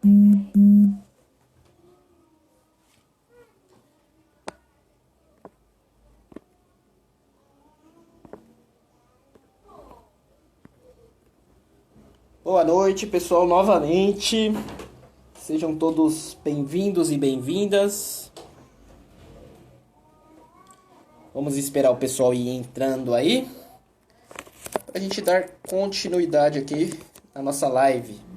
Boa noite, pessoal, novamente. Sejam todos bem-vindos e bem-vindas. Vamos esperar o pessoal ir entrando aí para a gente dar continuidade aqui na nossa live.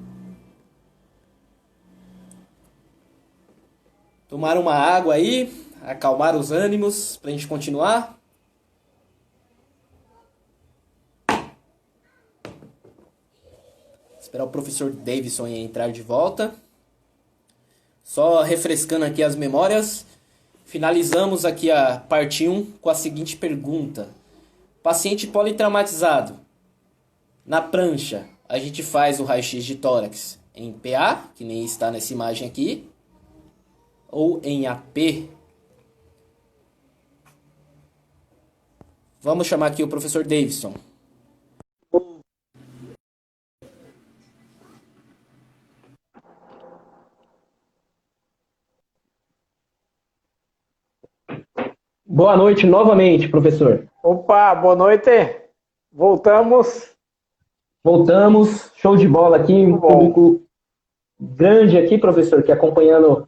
Tomar uma água aí, acalmar os ânimos para a gente continuar. Esperar o professor Davidson entrar de volta. Só refrescando aqui as memórias, finalizamos aqui a parte 1 com a seguinte pergunta. Paciente politraumatizado. Na prancha, a gente faz o raio-x de tórax em PA, que nem está nessa imagem aqui, ou em AP. Vamos chamar aqui o professor Davidson. Boa noite novamente, professor. Opa, boa noite. Voltamos. Voltamos, show de bola aqui, um público grande aqui, professor, que acompanhando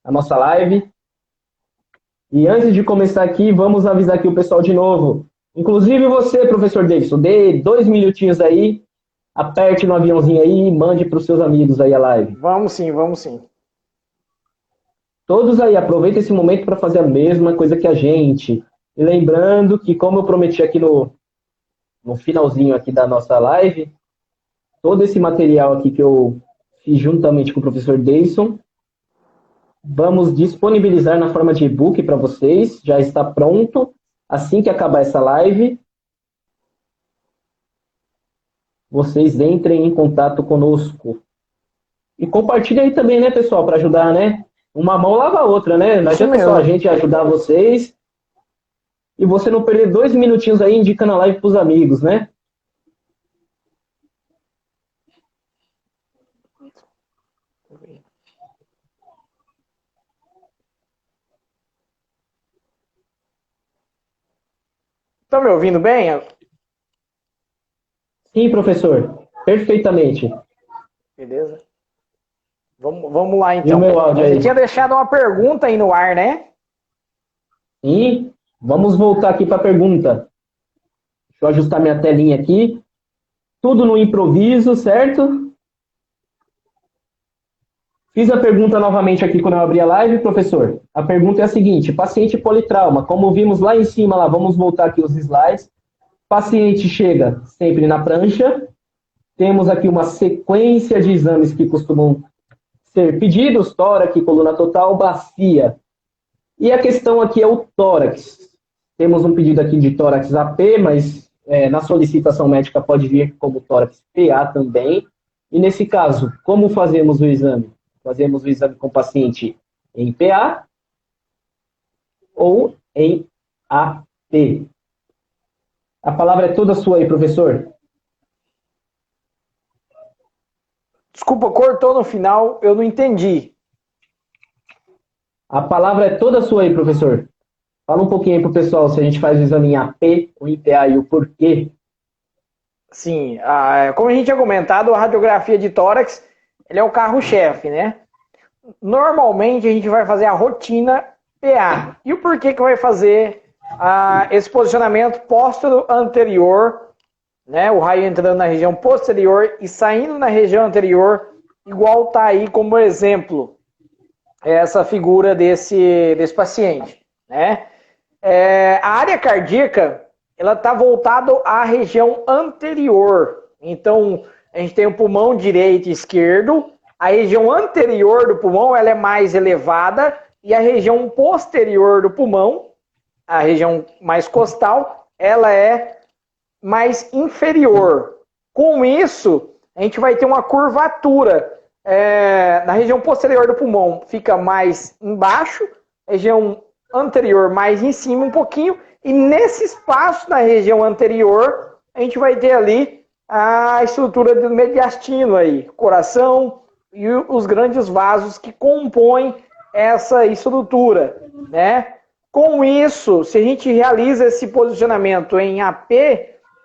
a nossa live. E antes de começar aqui, vamos avisar aqui o pessoal de novo. Inclusive você, professor Davidson, dê 2 minutinhos aí, aperte no aviãozinho aí e mande para os seus amigos aí a live. Vamos sim, vamos sim. Todos aí, aproveitem esse momento para fazer a mesma coisa que a gente. E lembrando que, como eu prometi aqui no finalzinho aqui da nossa live, todo esse material aqui que eu fiz juntamente com o professor Davidson, vamos disponibilizar na forma de e-book para vocês. Já está pronto. Assim que acabar essa live, vocês entrem em contato conosco. E compartilhem aí também, né, pessoal, para ajudar, né? Uma mão lava a outra, né? Não adianta só a gente ajudar vocês e você não perder 2 minutinhos aí indicando a live para os amigos, né? Estão me ouvindo bem? Sim, professor. Perfeitamente. Beleza. Vamos lá, então. E o meu áudio aí? Você tinha deixado uma pergunta aí no ar, né? E vamos voltar aqui para a pergunta. Deixa eu ajustar minha telinha aqui. Tudo no improviso, certo? Fiz a pergunta novamente aqui quando eu abri a live, professor. A pergunta é a seguinte: paciente politrauma, como vimos lá em cima, lá, vamos voltar aqui os slides. Paciente chega sempre na prancha. Temos aqui uma sequência de exames que costumam ser pedidos: tórax, coluna total, bacia. E a questão aqui é o tórax. Temos um pedido aqui de tórax AP, mas na solicitação médica pode vir como tórax PA também. E nesse caso, como fazemos o exame? Fazemos o exame com o paciente em PA ou em AP. A palavra é toda sua aí, professor. Desculpa, cortou no final, eu não entendi. A palavra é toda sua aí, professor. Fala um pouquinho aí pro pessoal se a gente faz o exame em AP ou em PA e o porquê. Sim, como a gente tinha comentado, a radiografia de tórax, ele é o carro-chefe, né? Normalmente a gente vai fazer a rotina PA. E o porquê que vai fazer esse posicionamento póstero anterior, né? O raio entrando na região posterior e saindo na região anterior, igual tá aí como exemplo essa figura desse paciente, né? A área cardíaca, ela está voltada à região anterior. Então, a gente tem o pulmão direito e esquerdo. A região anterior do pulmão, ela é mais elevada. E a região posterior do pulmão, a região mais costal, ela é mais inferior. Com isso, a gente vai ter uma curvatura. Na região posterior do pulmão fica mais embaixo, região anterior mais em cima um pouquinho, e nesse espaço na região anterior a gente vai ter ali a estrutura do mediastino aí, coração, e os grandes vasos que compõem essa estrutura, né? Com isso, se a gente realiza esse posicionamento em AP,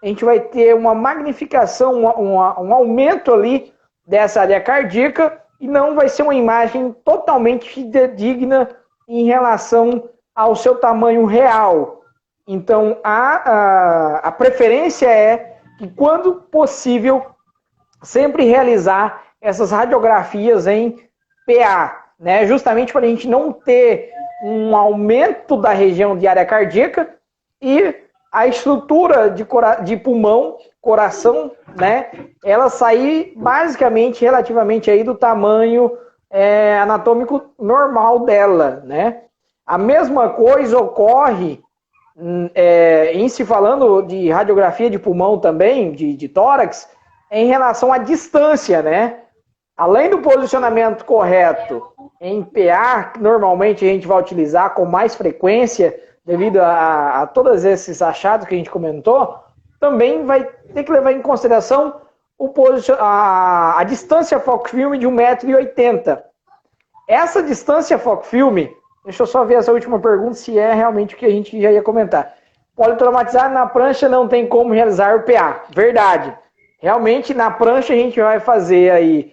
a gente vai ter uma magnificação, um aumento ali dessa área cardíaca e não vai ser uma imagem totalmente fidedigna em relação ao seu tamanho real. Então, a preferência é que, quando possível, sempre realizar essas radiografias em PA, né? Justamente para a gente não ter um aumento da região de área cardíaca e a estrutura de pulmão, coração, né? Ela sair basicamente, relativamente aí do tamanho anatômico normal dela, né? A mesma coisa ocorre em se falando de radiografia de pulmão também, de tórax, em relação à distância, né? Além do posicionamento correto em PA, que normalmente a gente vai utilizar com mais frequência, devido a todos esses achados que a gente comentou, também vai ter que levar em consideração a distância foco-filme de 1,80 m. Essa distância foco-filme, deixa eu só ver essa última pergunta, se é realmente o que a gente já ia comentar. Politraumatizado na prancha não tem como realizar o PA. Verdade. Realmente, na prancha a gente vai fazer aí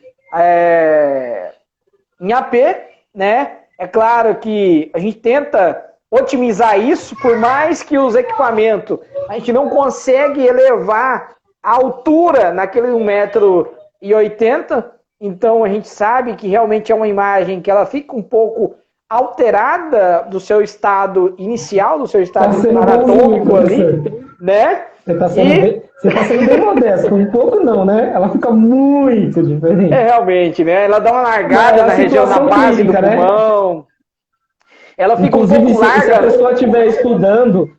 em AP, né? É claro que a gente tenta otimizar isso, por mais que os equipamentos, a gente não consegue elevar a altura naquele 1,80 m, então a gente sabe que realmente é uma imagem que ela fica um pouco alterada do seu estado inicial, do seu estado anatômico ali, né? Você está sendo bem modesto, um pouco não, né? Ela fica muito diferente. Realmente, né? Ela dá uma largada na região, na base clínica, do pulmão. Né? Ela fica inclusive, um pouco larga. Se a pessoa estiver estudando,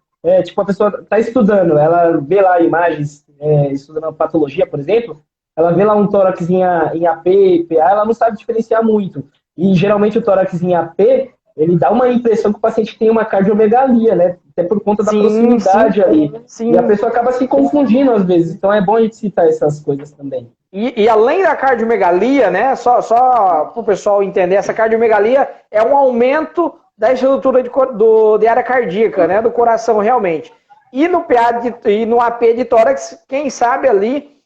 tipo, a pessoa está estudando, ela vê lá imagens, estudando a patologia, por exemplo, ela vê lá um tórax em AP, PA, ela não sabe diferenciar muito. E geralmente o tórax em AP, ele dá uma impressão que o paciente tem uma cardiomegalia, né? Até por conta da proximidade ali. Sim. E a pessoa acaba se confundindo às vezes. Então é bom a gente citar essas coisas também. E além da cardiomegalia, né? Só para o pessoal entender, essa cardiomegalia é um aumento da estrutura de área cardíaca, né? Do coração realmente. E no AP de tórax, quem sabe ali,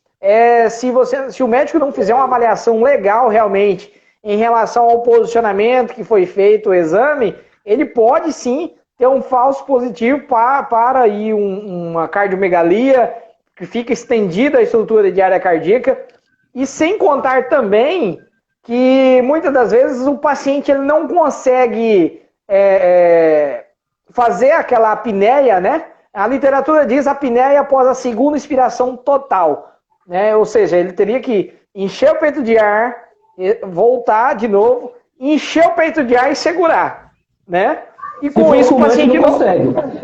se o médico não fizer uma avaliação legal realmente em relação ao posicionamento que foi feito o exame, ele pode sim ter um falso positivo para aí uma cardiomegalia que fica estendida a estrutura de área cardíaca, e sem contar também que muitas das vezes o paciente ele não consegue fazer aquela apneia, né? A literatura diz apneia após a segunda expiração total, né? Ou seja, ele teria que encher o peito de ar, voltar de novo, encher o peito de ar e segurar, né? E com isso o paciente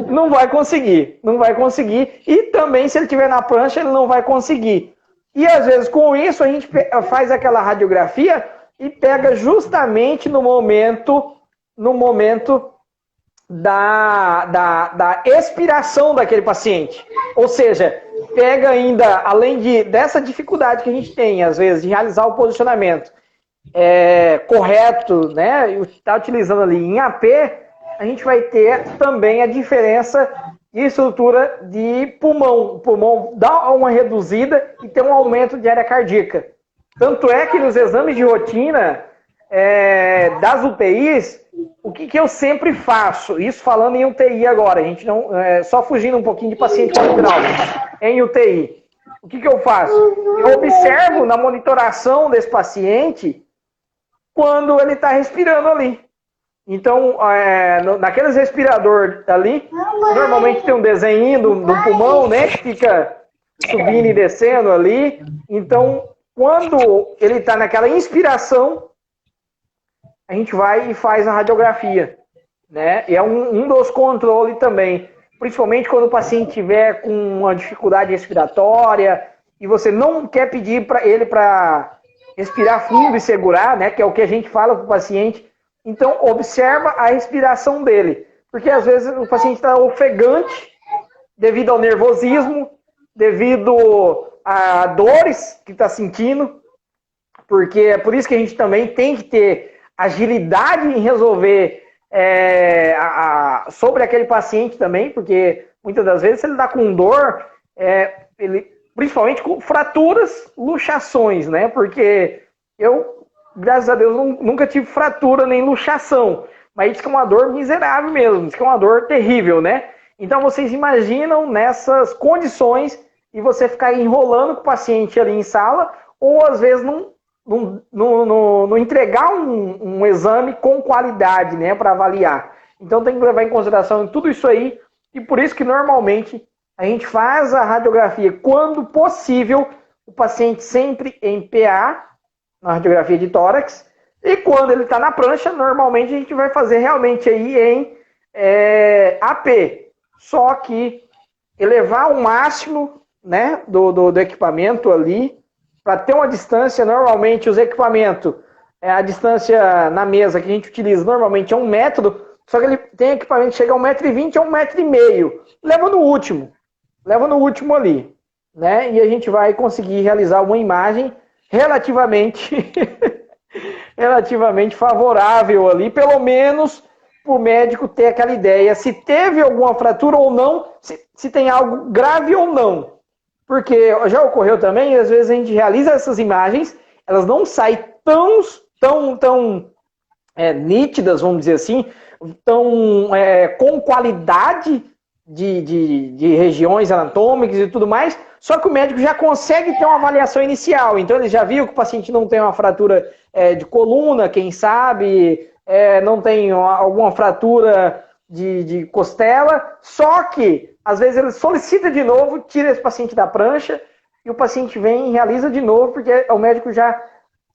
não vai conseguir. Não vai conseguir. E também, se ele estiver na prancha, ele não vai conseguir. E às vezes, com isso, a gente faz aquela radiografia e pega justamente no momento da expiração daquele paciente. Ou seja, pega ainda, além dessa dificuldade que a gente tem, às vezes, de realizar o posicionamento correto, né? Está utilizando ali em AP, a gente vai ter também a diferença de estrutura de pulmão. O pulmão dá uma reduzida e tem um aumento de área cardíaca. Tanto é que nos exames de rotina das UTIs, o que eu sempre faço, isso falando em UTI agora, a gente não, só fugindo um pouquinho de paciente final, em UTI, o que eu faço? Eu observo na monitoração desse paciente quando ele está respirando ali. Então, naqueles respiradores ali, normalmente tem um desenho do pulmão, né, que fica subindo e descendo ali. Então, quando ele está naquela inspiração, a gente vai e faz a radiografia, né? E é um dos controles também, principalmente quando o paciente tiver com uma dificuldade respiratória e você não quer pedir para ele para respirar fundo e segurar, né? Que é o que a gente fala para o paciente. Então, observa a respiração dele, porque às vezes o paciente está ofegante devido ao nervosismo, devido a dores que está sentindo. porque é por isso que a gente também tem que ter agilidade em resolver sobre aquele paciente também, porque muitas das vezes se ele dá com dor, principalmente com fraturas, luxações, né? Porque eu, graças a Deus, nunca tive fratura nem luxação, mas diz que é uma dor miserável mesmo, diz que é uma dor terrível, né? Então vocês imaginam nessas condições e você ficar enrolando com o paciente ali em sala, ou às vezes não entregar um exame com qualidade, né, para avaliar. Então tem que levar em consideração tudo isso aí, e por isso que normalmente a gente faz a radiografia quando possível, o paciente sempre em PA, na radiografia de tórax, e quando ele está na prancha, normalmente a gente vai fazer realmente aí em AP. Só que elevar o máximo, né, do equipamento ali, para ter uma distância, normalmente os equipamentos, a distância na mesa que a gente utiliza normalmente é 1 metro, só que ele tem equipamento que chega a 1,20 m a 1,5 m. Leva no último ali, né? E a gente vai conseguir realizar uma imagem relativamente, relativamente favorável ali, pelo menos para o médico ter aquela ideia se teve alguma fratura ou não, se tem algo grave ou não. Porque já ocorreu também, às vezes a gente realiza essas imagens, elas não saem tão nítidas, vamos dizer assim, com qualidade de regiões anatômicas e tudo mais, só que o médico já consegue ter uma avaliação inicial. Então ele já viu que o paciente não tem uma fratura de coluna, quem sabe, não tem alguma fratura de costela, só que às vezes ele solicita de novo, tira esse paciente da prancha e o paciente vem e realiza de novo, porque o médico já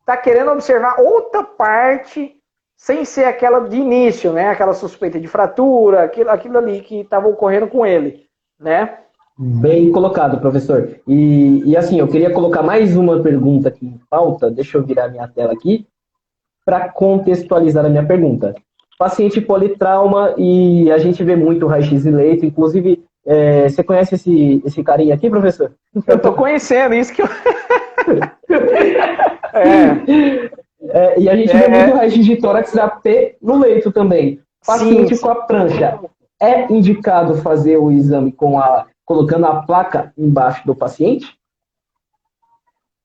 está querendo observar outra parte sem ser aquela de início, né? Aquela suspeita de fratura, aquilo ali que estava ocorrendo com ele, né? Bem colocado, professor. E assim, eu queria colocar mais uma pergunta aqui em pauta, deixa eu virar minha tela aqui, para contextualizar a minha pergunta. Paciente politrauma, e a gente vê muito raio-x de leito, inclusive, você conhece esse carinha aqui, professor? Eu tô conhecendo, isso que eu... E a gente vê muito raio-x de tórax AP no leito também. Paciente com a prancha, é indicado fazer o exame colocando a placa embaixo do paciente?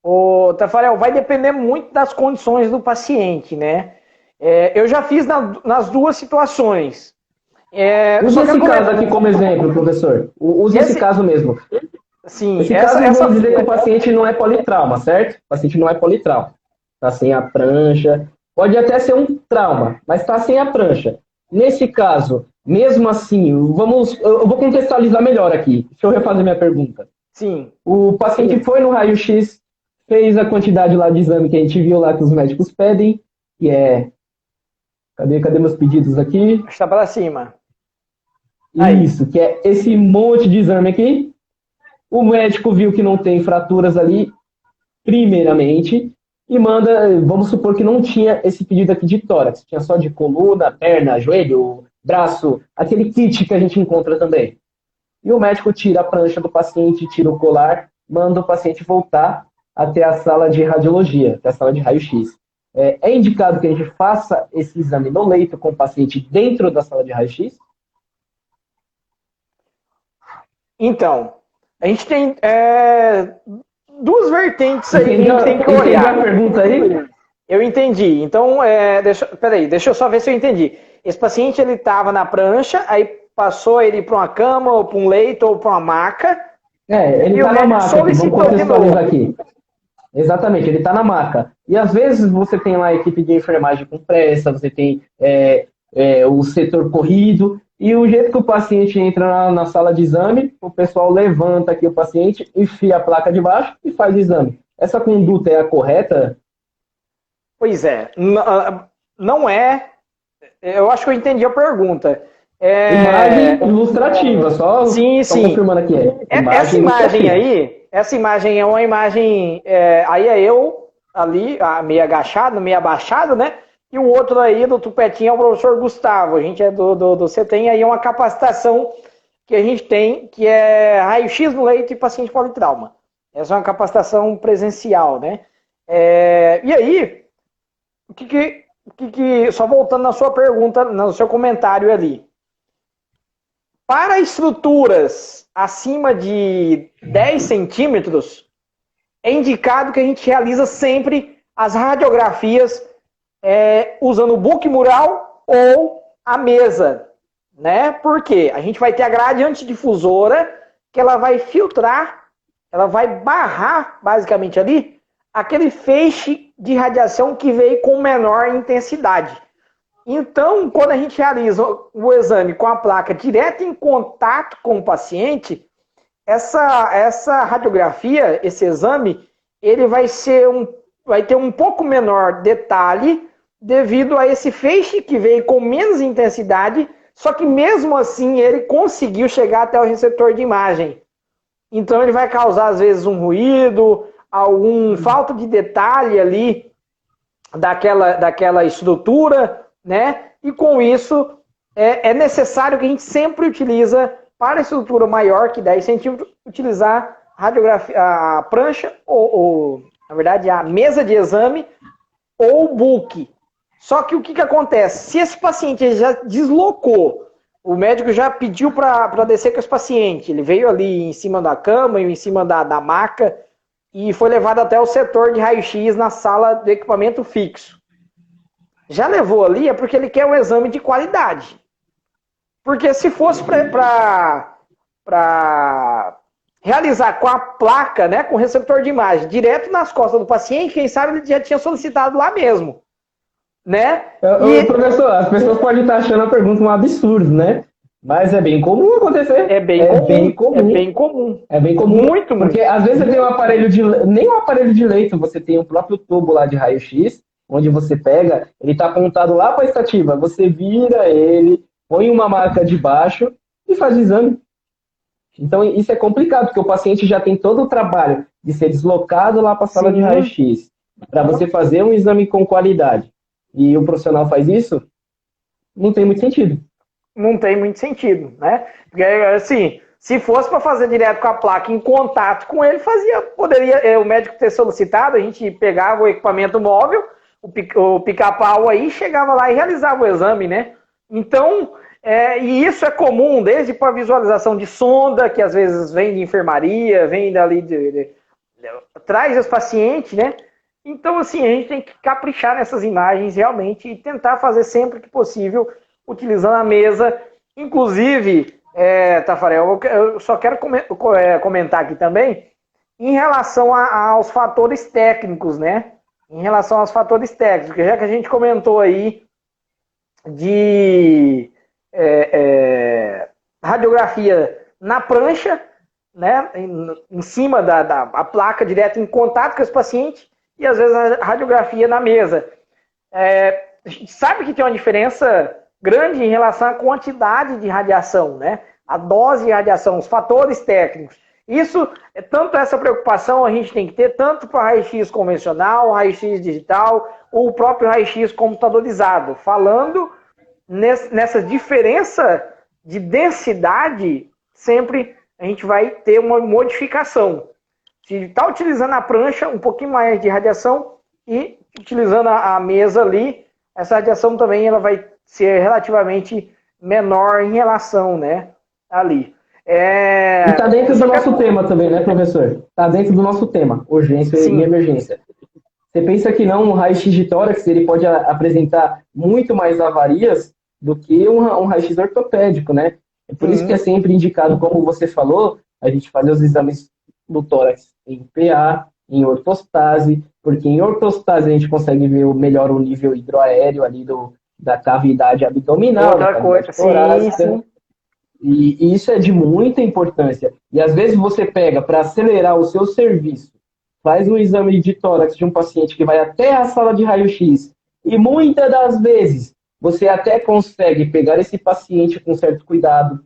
Ô, Tafarel, vai depender muito das condições do paciente, né? Eu já fiz nas duas situações. Use esse caso aqui como exemplo, professor. Use esse caso mesmo. Sim, esse caso vamos dizer que o paciente não é politrauma, certo? O paciente não é politrauma. Está sem a prancha. Pode até ser um trauma, mas está sem a prancha. Nesse caso, mesmo assim, eu vou contextualizar melhor aqui. Deixa eu refazer minha pergunta. Sim. O paciente foi no raio-x, fez a quantidade lá de exame que a gente viu lá que os médicos pedem, que é... Cadê meus pedidos aqui? Está para cima. Isso, que é esse monte de exame aqui. O médico viu que não tem fraturas ali, primeiramente, e manda, vamos supor que não tinha esse pedido aqui de tórax, tinha só de coluna, perna, joelho, braço, aquele kit que a gente encontra também. E o médico tira a prancha do paciente, tira o colar, manda o paciente voltar até a sala de radiologia, até a sala de raio-x. É indicado que a gente faça esse exame no leito com o paciente dentro da sala de raio-x? Então, a gente tem duas vertentes aí que a gente tem que olhar. Entendeu a pergunta aí? Eu entendi. Então, deixa eu só ver se eu entendi. Esse paciente, ele estava na prancha, aí passou ele para uma cama, ou para um leito, ou para uma maca. Ele está na maca, vamos contextualizar aqui. Exatamente, ele está na maca. E às vezes você tem lá a equipe de enfermagem com pressa, você tem o setor corrido, e o jeito que o paciente entra na sala de exame, o pessoal levanta aqui o paciente, enfia a placa de baixo e faz o exame. Essa conduta é a correta? Pois é, não é. Eu acho que eu entendi a pergunta. Imagem ilustrativa, só confirmando aqui. Essa imagem é uma imagem. Aí é eu ali, meio agachado, meio abaixado, né? E o outro aí do tupetinho é o professor Gustavo. A gente é você tem aí uma capacitação que a gente tem, que é raio-x no leito e paciente politrauma. Essa é uma capacitação presencial, né? E aí, só voltando na sua pergunta, no seu comentário ali. Para estruturas acima de 10 centímetros, é indicado que a gente realiza sempre as radiografias usando o book mural ou a mesa, né? Por quê? A gente vai ter a grade antidifusora, que ela vai filtrar, ela vai barrar, basicamente ali, aquele feixe de radiação que veio com menor intensidade. Então, quando a gente realiza o exame com a placa direto em contato com o paciente, essa radiografia, esse exame, ele vai ter um pouco menor detalhe devido a esse feixe que veio com menos intensidade, só que mesmo assim ele conseguiu chegar até o receptor de imagem. Então ele vai causar às vezes um ruído, algum falta de detalhe ali daquela estrutura, né? E com isso é necessário que a gente sempre utiliza, para a estrutura maior que 10 centímetros, utilizar a prancha ou, na verdade, a mesa de exame ou o book. Só que o que acontece? Se esse paciente já deslocou, o médico já pediu para descer com esse paciente, ele veio ali em cima da cama, em cima da maca, e foi levado até o setor de raio-x na sala de equipamento fixo. Já levou ali é porque ele quer um exame de qualidade. Porque se fosse para realizar com a placa, né, com o receptor de imagem, direto nas costas do paciente, quem sabe ele já tinha solicitado lá mesmo. Né? Professor, as pessoas podem estar achando a pergunta um absurdo, né? Mas é bem comum acontecer. É bem comum. É bem comum. Muito. Porque às vezes você tem um aparelho nem um aparelho de leito, você tem o próprio tubo lá de raio-x, onde você pega, ele está apontado lá para a estativa, você vira ele, põe uma marca de baixo e faz o exame. Então isso é complicado, porque o paciente já tem todo o trabalho de ser deslocado lá para a sala de raio-x, para você fazer um exame com qualidade. E o profissional faz isso, não tem muito sentido. Não tem muito sentido, né? Porque, assim, se fosse para fazer direto com a placa em contato com ele, poderia o médico ter solicitado, a gente pegava o equipamento móvel, o pica-pau aí, chegava lá e realizava o exame, né? Então, e isso é comum, desde para visualização de sonda, que às vezes vem de enfermaria, vem dali, traz os pacientes, né? Então, assim, a gente tem que caprichar nessas imagens realmente e tentar fazer sempre que possível, utilizando a mesa. Inclusive, Tafarel, eu só quero comentar aqui também, em relação aos fatores técnicos, né? Em relação aos fatores técnicos, já que a gente comentou aí de radiografia na prancha, né? Em cima da placa, direto em contato com esse paciente, e às vezes a radiografia na mesa. A gente sabe que tem uma diferença grande em relação à quantidade de radiação, né? A dose de radiação, os fatores técnicos. Isso, tanto essa preocupação a gente tem que ter, tanto para raio-x convencional, raio-x digital, ou o próprio raio-x computadorizado. Falando nessa diferença de densidade, sempre a gente vai ter uma modificação. Se está utilizando a prancha, um pouquinho mais de radiação, e utilizando a mesa ali, essa radiação também ela vai ser relativamente menor em relação, né, ali. E está dentro do nosso tema também, né, professor? Está dentro do nosso tema, urgência e emergência. Você pensa que não, um raio-x de tórax ele pode apresentar muito mais avarias do que um raio-x ortopédico, né? É por isso que é sempre indicado, como você falou, a gente fazer os exames do tórax em PA, em ortostase, porque em ortostase a gente consegue ver melhor o nível hidroaéreo ali da cavidade abdominal, outra coisa, sim. E isso é de muita importância. E às vezes você pega para acelerar o seu serviço, faz um exame de tórax de um paciente que vai até a sala de raio-x, e muitas das vezes você até consegue pegar esse paciente com certo cuidado,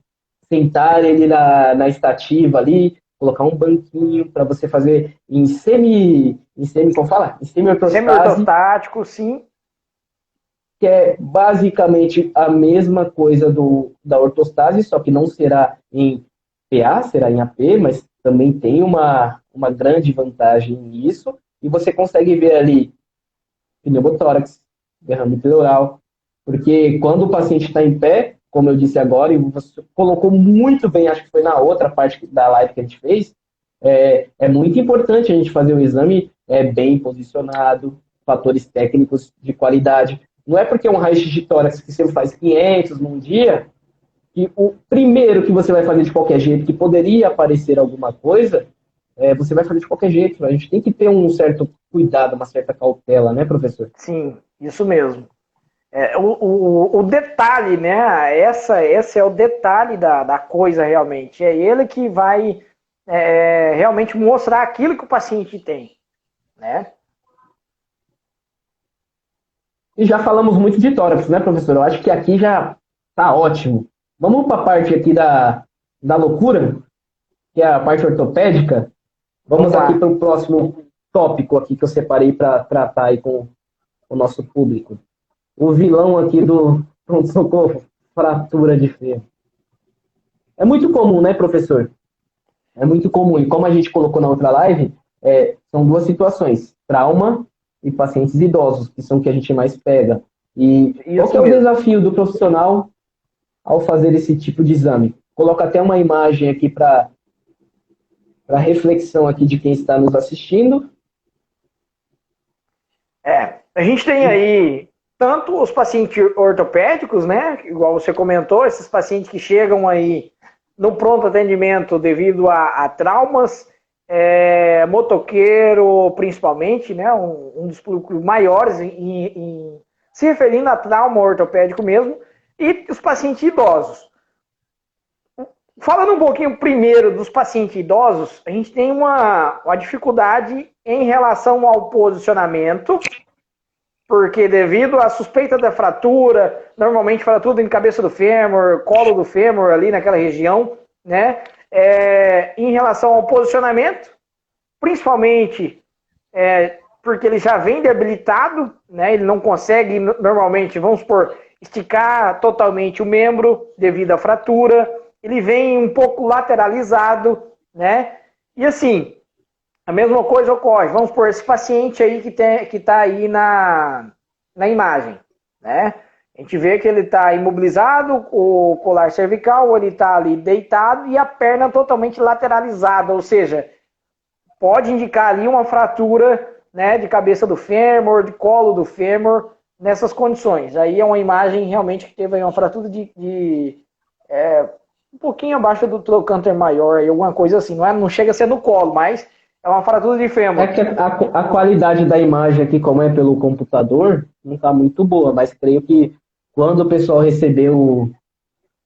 sentar ele na estativa ali, colocar um banquinho para você fazer em como fala? Em semi-ortostase. Semi-ortostático, sim. Que é basicamente a mesma coisa da ortostase, só que não será em PA, será em AP, mas também tem uma grande vantagem nisso. e você consegue ver ali pneumotórax, derrame pleural, porque quando o paciente está em pé, como eu disse agora, e você colocou muito bem, acho que foi na outra parte da live que a gente fez, é muito importante a gente fazer o exame bem posicionado, fatores técnicos de qualidade. Não é porque é um raio-x de tórax que você faz 500 num dia, que o primeiro que você vai fazer de qualquer jeito, que poderia aparecer alguma coisa, você vai fazer de qualquer jeito. A gente tem que ter um certo cuidado, uma certa cautela, né, professor? Sim, isso mesmo. O detalhe, né? Esse é o detalhe da coisa realmente. É ele que vai realmente mostrar aquilo que o paciente tem, né? E já falamos muito de tórax, né, professor? Eu acho que aqui já tá ótimo. Vamos para a parte aqui da loucura, que é a parte ortopédica. Vamos aqui para o próximo tópico aqui que eu separei para tratar aí com o nosso público. O vilão aqui do pronto-socorro, fratura de fêmur. É muito comum, né, professor? É muito comum. E como a gente colocou na outra live, são duas situações. Trauma e pacientes idosos, que são o que a gente mais pega. E qual que é o desafio do profissional ao fazer esse tipo de exame? Coloco até uma imagem aqui para reflexão aqui de quem está nos assistindo. A gente tem aí tanto os pacientes ortopédicos, né, igual você comentou, esses pacientes que chegam aí no pronto atendimento devido a traumas, motoqueiro principalmente, né, um dos públicos maiores se referindo a trauma ortopédico mesmo, e os pacientes idosos. Falando um pouquinho primeiro dos pacientes idosos, a gente tem uma dificuldade em relação ao posicionamento, porque devido à suspeita da fratura, normalmente fratura em cabeça do fêmur, colo do fêmur, ali naquela região, né? Em relação ao posicionamento, principalmente porque ele já vem debilitado, né? Ele não consegue, normalmente, vamos supor, esticar totalmente o membro devido à fratura, ele vem um pouco lateralizado, né? E assim, a mesma coisa ocorre. Vamos supor, esse paciente aí que está aí na imagem, né? A gente vê que ele está imobilizado, o colar cervical, ele está ali deitado e a perna totalmente lateralizada, ou seja, pode indicar ali uma fratura, né, de cabeça do fêmur, de colo do fêmur, nessas condições. Aí é uma imagem realmente que teve aí uma fratura um pouquinho abaixo do trocânter maior, alguma coisa assim. Não chega a ser no colo, mas é uma fratura de fêmur. É que a qualidade da imagem aqui, como é pelo computador, não está muito boa, mas creio que quando o pessoal receber o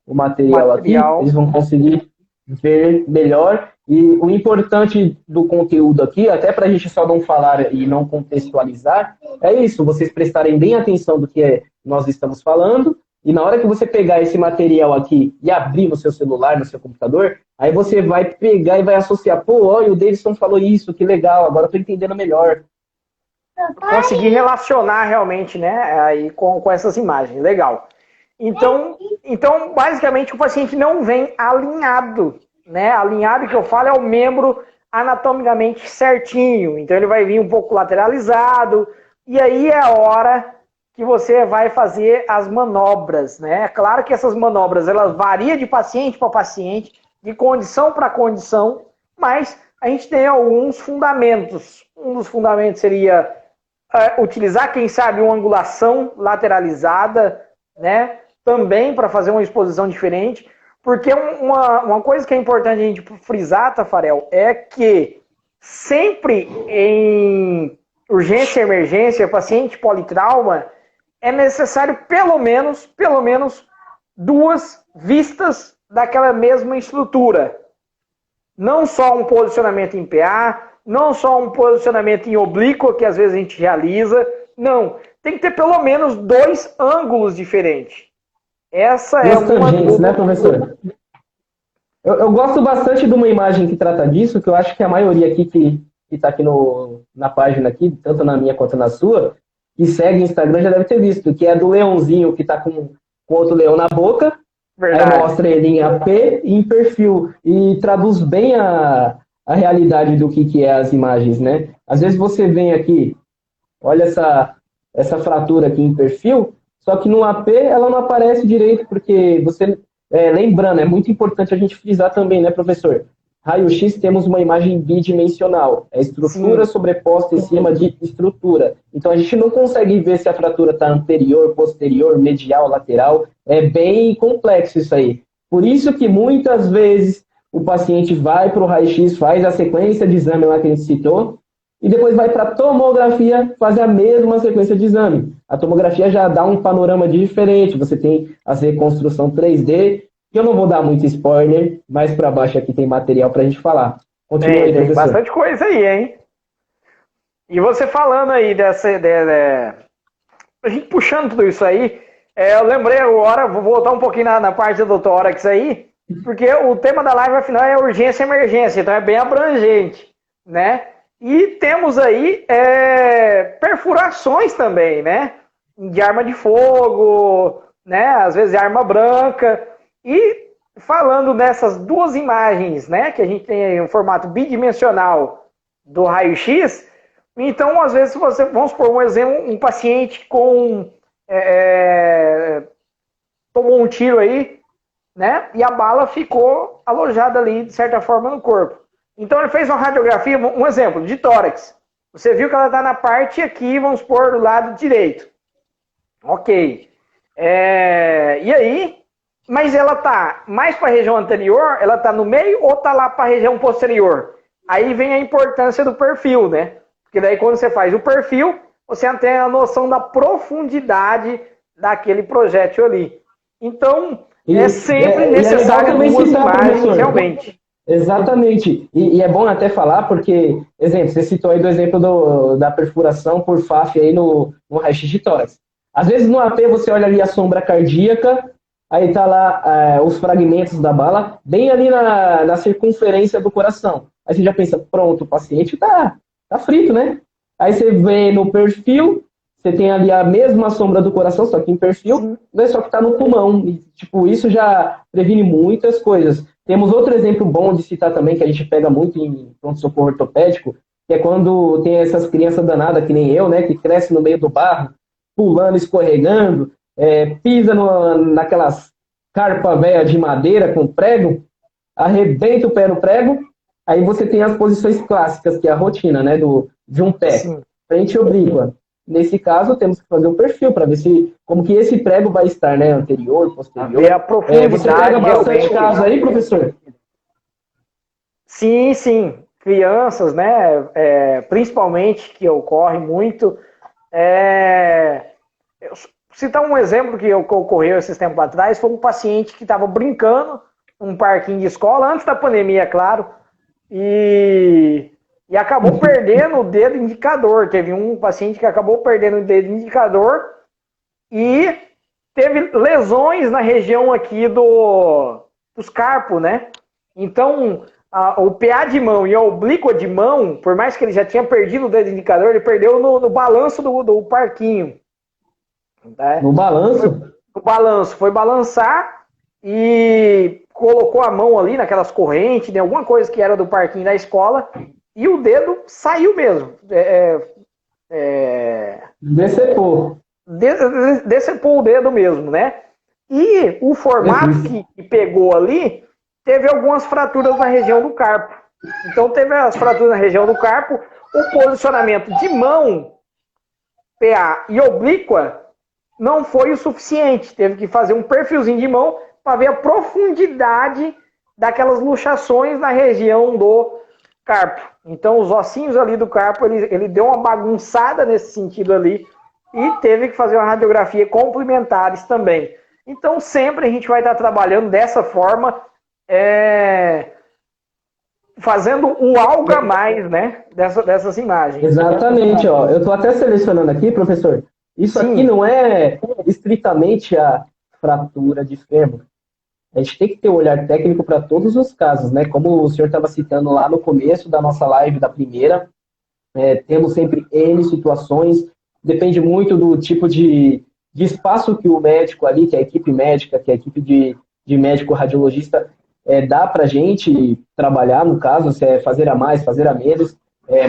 material aqui, eles vão conseguir ver melhor. E o importante do conteúdo aqui, até para a gente só não falar e não contextualizar, é isso, vocês prestarem bem atenção do que nós estamos falando, e na hora que você pegar esse material aqui e abrir no seu celular, no seu computador, aí você vai pegar e vai associar, pô, olha, o Davidson falou isso, que legal, agora eu tô entendendo melhor. Conseguir relacionar realmente, né, aí com essas imagens, legal. Então, basicamente, o paciente não vem alinhado, né, alinhado que eu falo é o membro anatomicamente certinho, então ele vai vir um pouco lateralizado, e aí é a hora que você vai fazer as manobras, né? É claro que essas manobras, elas variam de paciente para paciente, de condição para condição, mas a gente tem alguns fundamentos. Um dos fundamentos seria utilizar, quem sabe, uma angulação lateralizada, né? Também para fazer uma exposição diferente, porque uma coisa que é importante a gente frisar, Tafarel, é que sempre em urgência e emergência, paciente politrauma, é necessário pelo menos 2 vistas daquela mesma estrutura. Não só um posicionamento em PA, não só um posicionamento em oblíqua, que às vezes a gente realiza. Não, tem que ter pelo menos 2 ângulos diferentes. Essa é uma tangentes, né, professor? Eu gosto bastante de uma imagem que trata disso, que eu acho que a maioria aqui que está aqui na página aqui, tanto na minha quanto na sua, que segue o Instagram já deve ter visto, que é do leãozinho que está com outro leão na boca. Verdade. Aí mostra ele em AP e em perfil, e traduz bem a realidade do que é as imagens, né? Às vezes você vem aqui, olha essa fratura aqui em perfil, só que no AP ela não aparece direito, porque você, lembrando, é muito importante a gente frisar também, né, professor? Raio-X temos uma imagem bidimensional, é estrutura Sim. sobreposta em cima de estrutura. Então a gente não consegue ver se a fratura está anterior, posterior, medial, lateral. É bem complexo isso aí. Por isso que muitas vezes o paciente vai para o raio-x, faz a sequência de exame lá que a gente citou, e depois vai para a tomografia fazer a mesma sequência de exame. A tomografia já dá um panorama diferente, você tem a reconstrução 3D, que eu não vou dar muito spoiler, mais para baixo aqui tem material para a gente falar. Continua aí, professor. Tem bastante coisa aí, hein? E você falando aí a gente puxando tudo isso aí, eu lembrei agora, vou voltar um pouquinho na parte do tórax aí, porque o tema da live, afinal, é urgência e emergência, então é bem abrangente, né? E temos aí perfurações também, né? De arma de fogo, né? Às vezes de arma branca. E falando nessas duas imagens, né? Que a gente tem aí um formato bidimensional do raio-x, então, às vezes, vamos supor um exemplo, um paciente tomou um tiro aí, né? E a bala ficou alojada ali, de certa forma, no corpo. Então, ele fez uma radiografia, um exemplo, de tórax. Você viu que ela está na parte aqui, vamos supor, do lado direito. Ok. E aí, mas ela está mais para a região anterior, ela está no meio ou está lá para a região posterior? Aí vem a importância do perfil, né? Porque daí quando você faz o perfil, você tem a noção da profundidade daquele projétil ali. Então, é sempre necessário duas imagens, realmente. Exatamente. E é bom até falar, porque, exemplo, você citou aí do exemplo da perfuração por FAF aí no raio-x de tórax. Às vezes no AP você olha ali a sombra cardíaca, aí tá lá os fragmentos da bala, bem ali na circunferência do coração. Aí você já pensa, pronto, o paciente tá frito, né? Aí você vê no perfil, você tem ali a mesma sombra do coração, só que em perfil, né? Só que tá no pulmão. E, tipo, isso já previne muitas coisas. Temos outro exemplo bom de citar também, que a gente pega muito em pronto-socorro ortopédico, que é quando tem essas crianças danadas, que nem eu, né? Que cresce no meio do barro, pulando, escorregando, pisa naquelas carpa velha de madeira com prego, arrebenta o pé no prego. Aí você tem as posições clássicas, que é a rotina, né, de um pé, frente e oblíqua. Nesse caso, temos que fazer um perfil para ver como que esse prego vai estar, né, anterior, posterior. A profundidade. Você pega bastante caso aí, professor? Sim. Crianças, né, principalmente, que ocorre muito. Citar um exemplo que ocorreu esses tempos atrás, foi um paciente que estava brincando num parquinho de escola, antes da pandemia, é claro, e acabou perdendo o dedo indicador. Teve um paciente que acabou perdendo o dedo indicador e teve lesões na região aqui dos carpos, né? Então, o PA de mão e a oblíqua de mão, por mais que ele já tinha perdido o dedo indicador, ele perdeu no balanço do parquinho. Né? No balanço? No balanço. Foi balançar e colocou a mão ali naquelas correntes, de alguma coisa que era do parquinho da escola, e o dedo saiu mesmo. Decepou. Decepou o dedo mesmo, né? E o formato que pegou ali, teve algumas fraturas na região do carpo. Então teve as fraturas na região do carpo, o posicionamento de mão, PA e oblíqua, não foi o suficiente. Teve que fazer um perfilzinho de mão para ver a profundidade daquelas luxações na região do carpo. Então, os ossinhos ali do carpo, ele deu uma bagunçada nesse sentido ali e teve que fazer uma radiografia complementares também. Então, sempre a gente vai estar trabalhando dessa forma, fazendo o algo a mais, né, dessas imagens. Exatamente, ó. Eu estou até selecionando aqui, professor. Isso aqui não é estritamente a fratura de fêmur. A gente tem que ter um olhar técnico para todos os casos, né? Como o senhor estava citando lá no começo da nossa live, da primeira, temos sempre N situações, depende muito do tipo de espaço que o médico ali, que a equipe médica, que a equipe de médico radiologista dá para a gente trabalhar, no caso, se é fazer a mais, fazer a menos.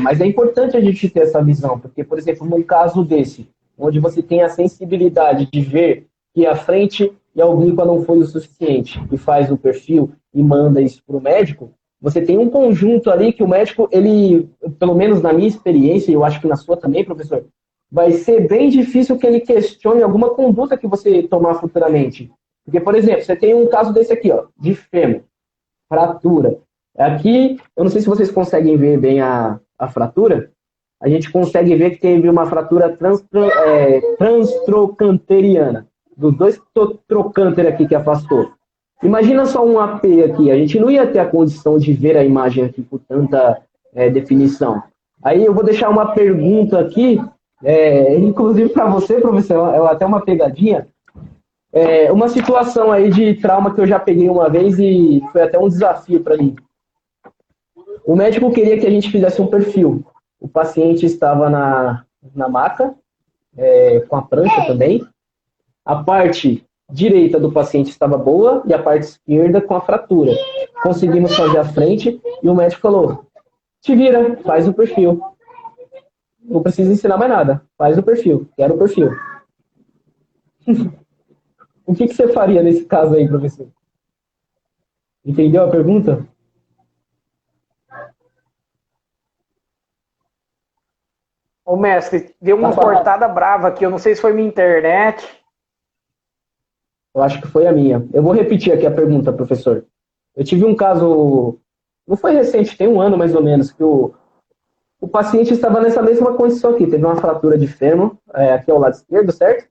Mas é importante a gente ter essa visão, porque, por exemplo, num caso desse, onde você tem a sensibilidade de ver que a frente e a oblíqua não foi o suficiente, e faz o perfil e manda isso para o médico, você tem um conjunto ali que o médico, ele, pelo menos na minha experiência, e eu acho que na sua também, professor, vai ser bem difícil que ele questione alguma conduta que você tomar futuramente. Porque, por exemplo, você tem um caso desse aqui, ó, de fêmur, fratura. Aqui, eu não sei se vocês conseguem ver bem a fratura, a gente consegue ver que teve uma fratura transtrocanteriana, dos dois trocânter aqui que afastou. Imagina só um AP aqui, a gente não ia ter a condição de ver a imagem aqui com tanta definição. Aí eu vou deixar uma pergunta aqui, inclusive para você, professor, é até uma pegadinha. Uma situação aí de trauma que eu já peguei uma vez e foi até um desafio para mim. O médico queria que a gente fizesse um perfil. O paciente estava na maca, com a prancha também. A parte direita do paciente estava boa e a parte esquerda com a fratura. Conseguimos fazer a frente e o médico falou: te vira, faz o perfil. Não precisa ensinar mais nada. Faz o perfil. Quero o perfil. O que você faria nesse caso aí, professor? Entendeu a pergunta? Ô, mestre, deu uma cortada brava aqui. Eu não sei se foi minha internet. Eu acho que foi a minha. Eu vou repetir aqui a pergunta, professor. Eu tive um caso, não foi recente, tem um ano mais ou menos, que o paciente estava nessa mesma condição aqui. Teve uma fratura de fêmur, aqui ao lado esquerdo, certo?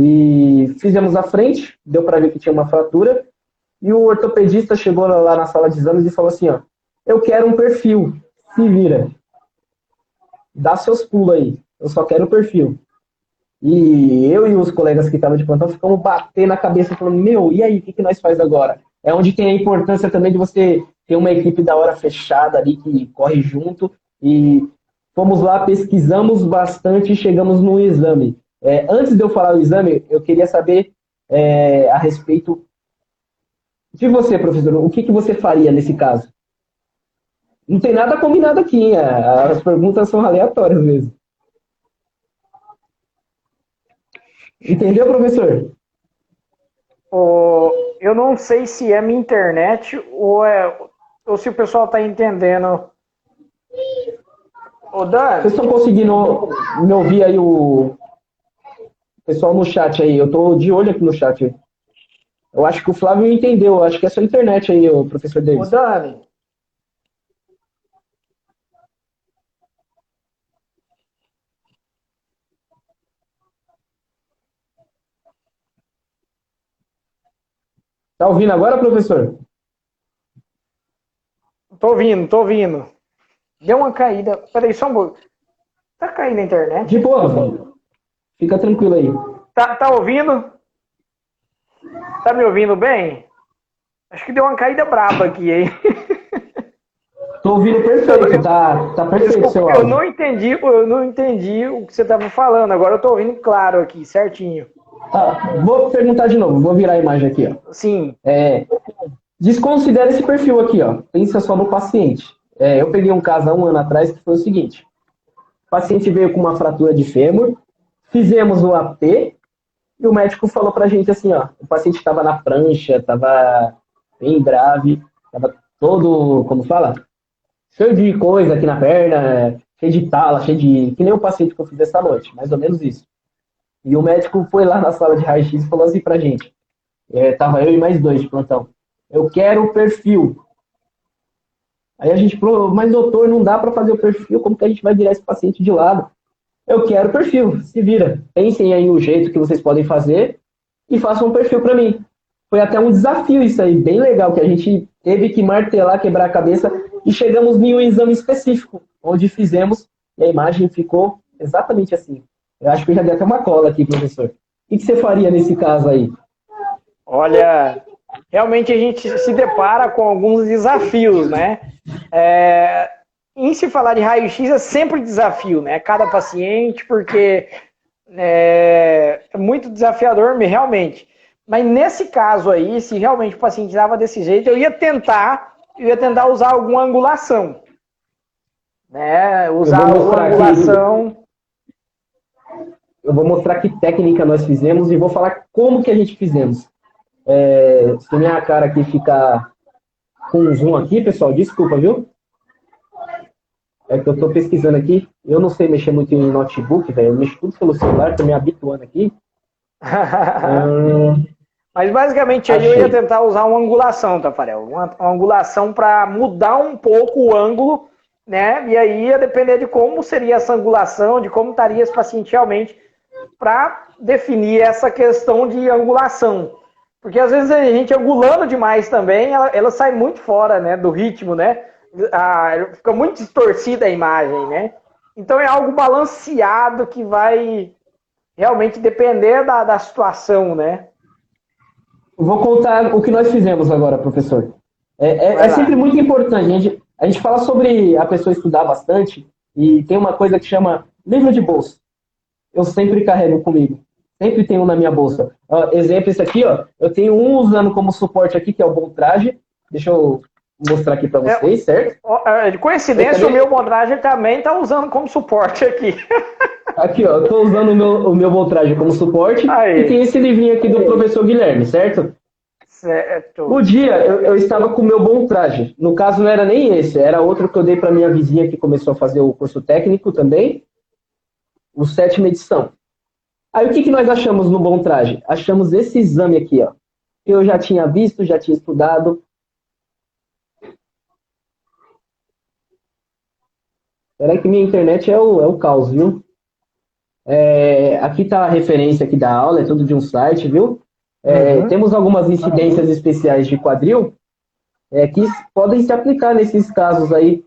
E fizemos a frente, deu para ver que tinha uma fratura. E o ortopedista chegou lá na sala de exames e falou assim, ó, eu quero um perfil, se vira. Dá seus pulos aí, eu só quero o perfil. E eu e os colegas que estavam de plantão ficamos batendo na cabeça, falando, meu, e aí, o que nós faz agora? É onde tem a importância também de você ter uma equipe da hora fechada ali, que corre junto, e fomos lá, pesquisamos bastante e chegamos no exame. Antes de eu falar o exame, eu queria saber a respeito de você, professor, o que você faria nesse caso? Não tem nada combinado aqui, hein? As perguntas são aleatórias mesmo. Entendeu, professor? Eu não sei se é minha internet ou se o pessoal está entendendo. Ô, Dan. Vocês estão conseguindo me ouvir aí, o pessoal no chat aí? Eu estou de olho aqui no chat. Eu acho que o Flávio entendeu. Eu acho que é sua internet aí, o professor Davis. Ô, Dani. Tá ouvindo agora, professor? Tô ouvindo. Deu uma caída. Peraí, só um pouco. Tá caindo a internet? De boa, filho. Fica tranquilo aí. Tá ouvindo? Tá me ouvindo bem? Acho que deu uma caída braba aqui, hein? Tô ouvindo perfeito, tá perfeito o seu áudio. Eu não entendi o que você tava falando. Agora eu tô ouvindo claro aqui, certinho. Vou perguntar de novo, vou virar a imagem aqui, ó. Sim. Desconsidera esse perfil aqui, ó. Pensa só no paciente. Eu peguei um caso há um ano atrás que foi o seguinte. O paciente veio com uma fratura de fêmur, fizemos o AP, e o médico falou pra gente assim, ó, o paciente estava na prancha, estava bem grave, estava todo, como fala? Cheio de coisa aqui na perna, cheio de tala, cheio de... Que nem o paciente que eu fiz essa noite, mais ou menos isso. E o médico foi lá na sala de raio-x e falou assim pra gente. Tava eu e mais 2 de plantão. Eu quero o perfil. Aí a gente falou, mas doutor, não dá pra fazer o perfil, como que a gente vai virar esse paciente de lado? Eu quero o perfil, se vira. Pensem aí o jeito que vocês podem fazer e façam um perfil pra mim. Foi até um desafio isso aí, bem legal, que a gente teve que martelar, quebrar a cabeça e chegamos em um exame específico, onde fizemos e a imagem ficou exatamente assim. Eu acho que eu já dei até uma cola aqui, professor. O que você faria nesse caso aí? Olha, realmente a gente se depara com alguns desafios, né? Em se falar de raio-x é sempre desafio, né? Cada paciente, porque é muito desafiador, realmente. Mas nesse caso aí, se realmente o paciente estava desse jeito, eu ia tentar usar alguma angulação. né? Usar a angulação. Eu vou mostrar que técnica nós fizemos e vou falar como que a gente fizemos. Se minha cara aqui ficar com um zoom aqui, pessoal, desculpa, viu? É que eu estou pesquisando aqui. Eu não sei mexer muito em notebook, velho. Eu mexo tudo pelo celular, estou me habituando aqui. Mas basicamente aí eu ia tentar usar uma angulação, Tafarel. Uma angulação para mudar um pouco o ângulo, né? E aí ia depender de como seria essa angulação, de como estaria esse paciente realmente, para definir essa questão de angulação. Porque às vezes a gente angulando demais também, ela sai muito fora, né, do ritmo, né? Fica muito distorcida a imagem, né? Então é algo balanceado que vai realmente depender da situação, né? Vou contar o que nós fizemos agora, professor. É sempre muito importante. A gente fala sobre a pessoa estudar bastante e tem uma coisa que chama livro de bolsa. Eu sempre carrego comigo. Sempre tenho na minha bolsa. Exemplo, esse aqui, ó. Eu tenho um usando como suporte aqui, que é o Boltrage. Deixa eu mostrar aqui para vocês, certo? De coincidência, o meu Boltrage também está usando como suporte aqui. Aqui, ó. Eu estou usando o meu Boltrage como suporte. Aí. E tem esse livrinho aqui do professor Guilherme, certo? Certo. No dia, eu estava com o meu Boltrage. No caso, não era nem esse. Era outro que eu dei para minha vizinha que começou a fazer o curso técnico também. O 7ª edição. Aí o que nós achamos no Boltrage? Achamos esse exame aqui, ó. Que eu já tinha visto, já tinha estudado. Espera aí que minha internet é o caos, viu? Aqui tá a referência aqui da aula, é tudo de um site, viu? Temos algumas incidências especiais de quadril que podem se aplicar nesses casos aí.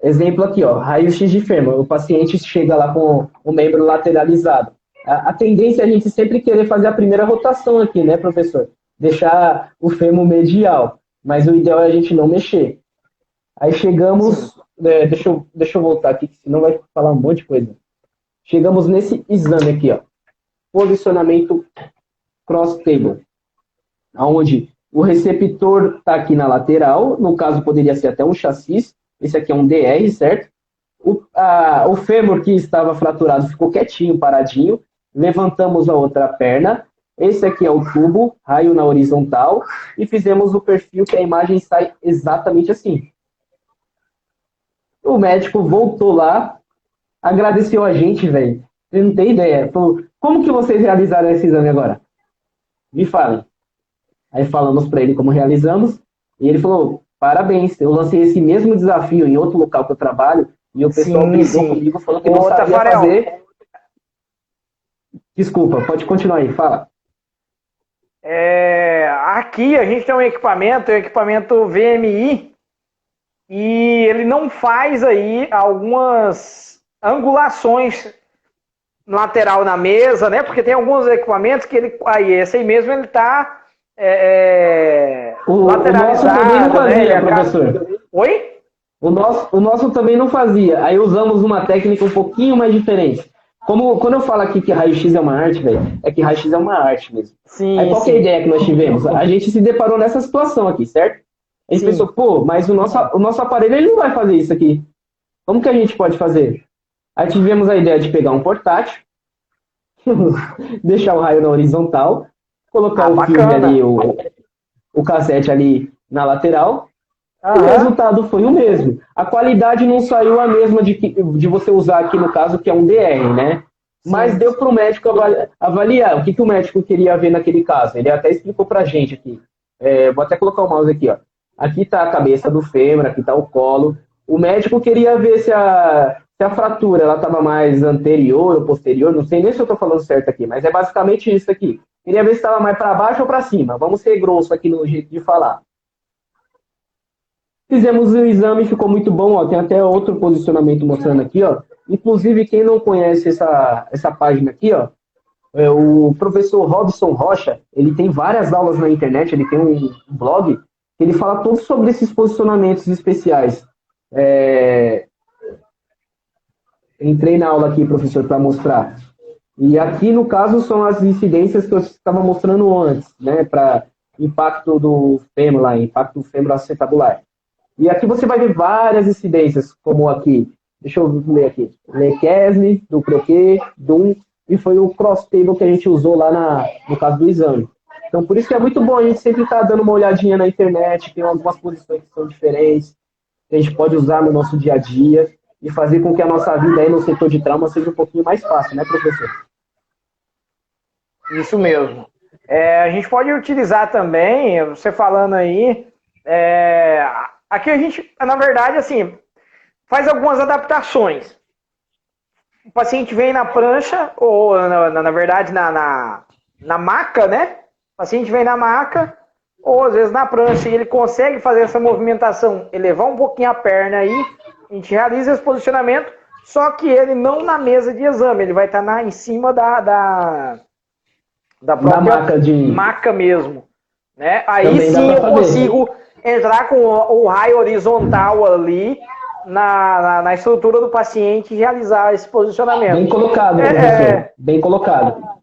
Exemplo aqui, ó, raio-x de fêmur. O paciente chega lá com o membro lateralizado. A tendência é a gente sempre querer fazer a primeira rotação aqui, né, professor? Deixar o fêmur medial. Mas o ideal é a gente não mexer. Aí chegamos... deixa eu voltar aqui, que senão vai falar um monte de coisa. Chegamos nesse exame aqui, ó. Posicionamento cross-table. Onde o receptor está aqui na lateral. No caso, poderia ser até um chassis. Esse aqui é um DR, certo? O fêmur que estava fraturado ficou quietinho, paradinho. Levantamos a outra perna. Esse aqui é o tubo, raio na horizontal. E fizemos o perfil que a imagem sai exatamente assim. O médico voltou lá, agradeceu a gente, velho. Você não tem ideia. Falou, como que vocês realizaram esse exame agora? Me falem. Aí falamos para ele como realizamos. E ele falou... Parabéns, eu lancei esse mesmo desafio em outro local que eu trabalho e o pessoal brigou comigo, falou que não sabia fazer. Desculpa, pode continuar aí, fala. Aqui a gente tem um equipamento VMI, e ele não faz aí algumas angulações lateral na mesa, né? Porque tem alguns equipamentos que esse aí mesmo ele está... O nosso também não fazia, professor. Oi? O nosso também não fazia. Aí usamos uma técnica um pouquinho mais diferente. Quando eu falo aqui que raio-x é uma arte, velho, é que raio-x é uma arte mesmo. Sim, aí qual que é a ideia que nós tivemos? A gente se deparou nessa situação aqui, certo? A gente pensou, pô, mas o nosso aparelho ele não vai fazer isso aqui. Como que a gente pode fazer? Aí tivemos a ideia de pegar um portátil, deixar o raio na horizontal, colocar o filme ali, o cassete ali na lateral, e o resultado foi o mesmo. A qualidade não saiu a mesma de você usar aqui no caso, que é um DR, né? Sim. Mas deu para o médico avaliar o que o médico queria ver naquele caso. Ele até explicou para a gente aqui. Vou até colocar o mouse aqui, ó. Aqui está a cabeça do fêmur, aqui está o colo. O médico queria ver se a fratura ela estava mais anterior ou posterior, não sei nem se eu estou falando certo aqui, mas é basicamente isso aqui. Queria ver se estava mais para baixo ou para cima. Vamos ser grosso aqui no jeito de falar. Fizemos o exame, ficou muito bom. Ó. Tem até outro posicionamento mostrando aqui. Ó. Inclusive, quem não conhece essa página aqui, ó, o professor Robson Rocha, ele tem várias aulas na internet, ele tem um blog, que ele fala tudo sobre esses posicionamentos especiais. Entrei na aula aqui, professor, para mostrar. E aqui, no caso, são as incidências que eu estava mostrando antes, né, para impacto do fêmur lá, impacto do fêmur acetabular. E aqui você vai ver várias incidências, como aqui, deixa eu ler aqui, Lequesne, do croquet, Dum, e foi o cross table que a gente usou lá no caso do exame. Então, por isso que é muito bom a gente sempre estar dando uma olhadinha na internet, tem algumas posições que são diferentes, que a gente pode usar no nosso dia a dia, e fazer com que a nossa vida aí no setor de trauma seja um pouquinho mais fácil, né, professor? Isso mesmo. A gente pode utilizar também, você falando aí, aqui a gente, na verdade, assim, faz algumas adaptações. O paciente vem na prancha, ou na verdade na maca, né? O paciente vem na maca, ou às vezes na prancha, e ele consegue fazer essa movimentação, elevar um pouquinho a perna aí, a gente realiza esse posicionamento, só que ele não na mesa de exame, ele vai estar em cima da própria maca mesmo. Né? Aí sim eu consigo entrar com o raio horizontal ali na estrutura do paciente e realizar esse posicionamento. Bem colocado, professor. Bem colocado.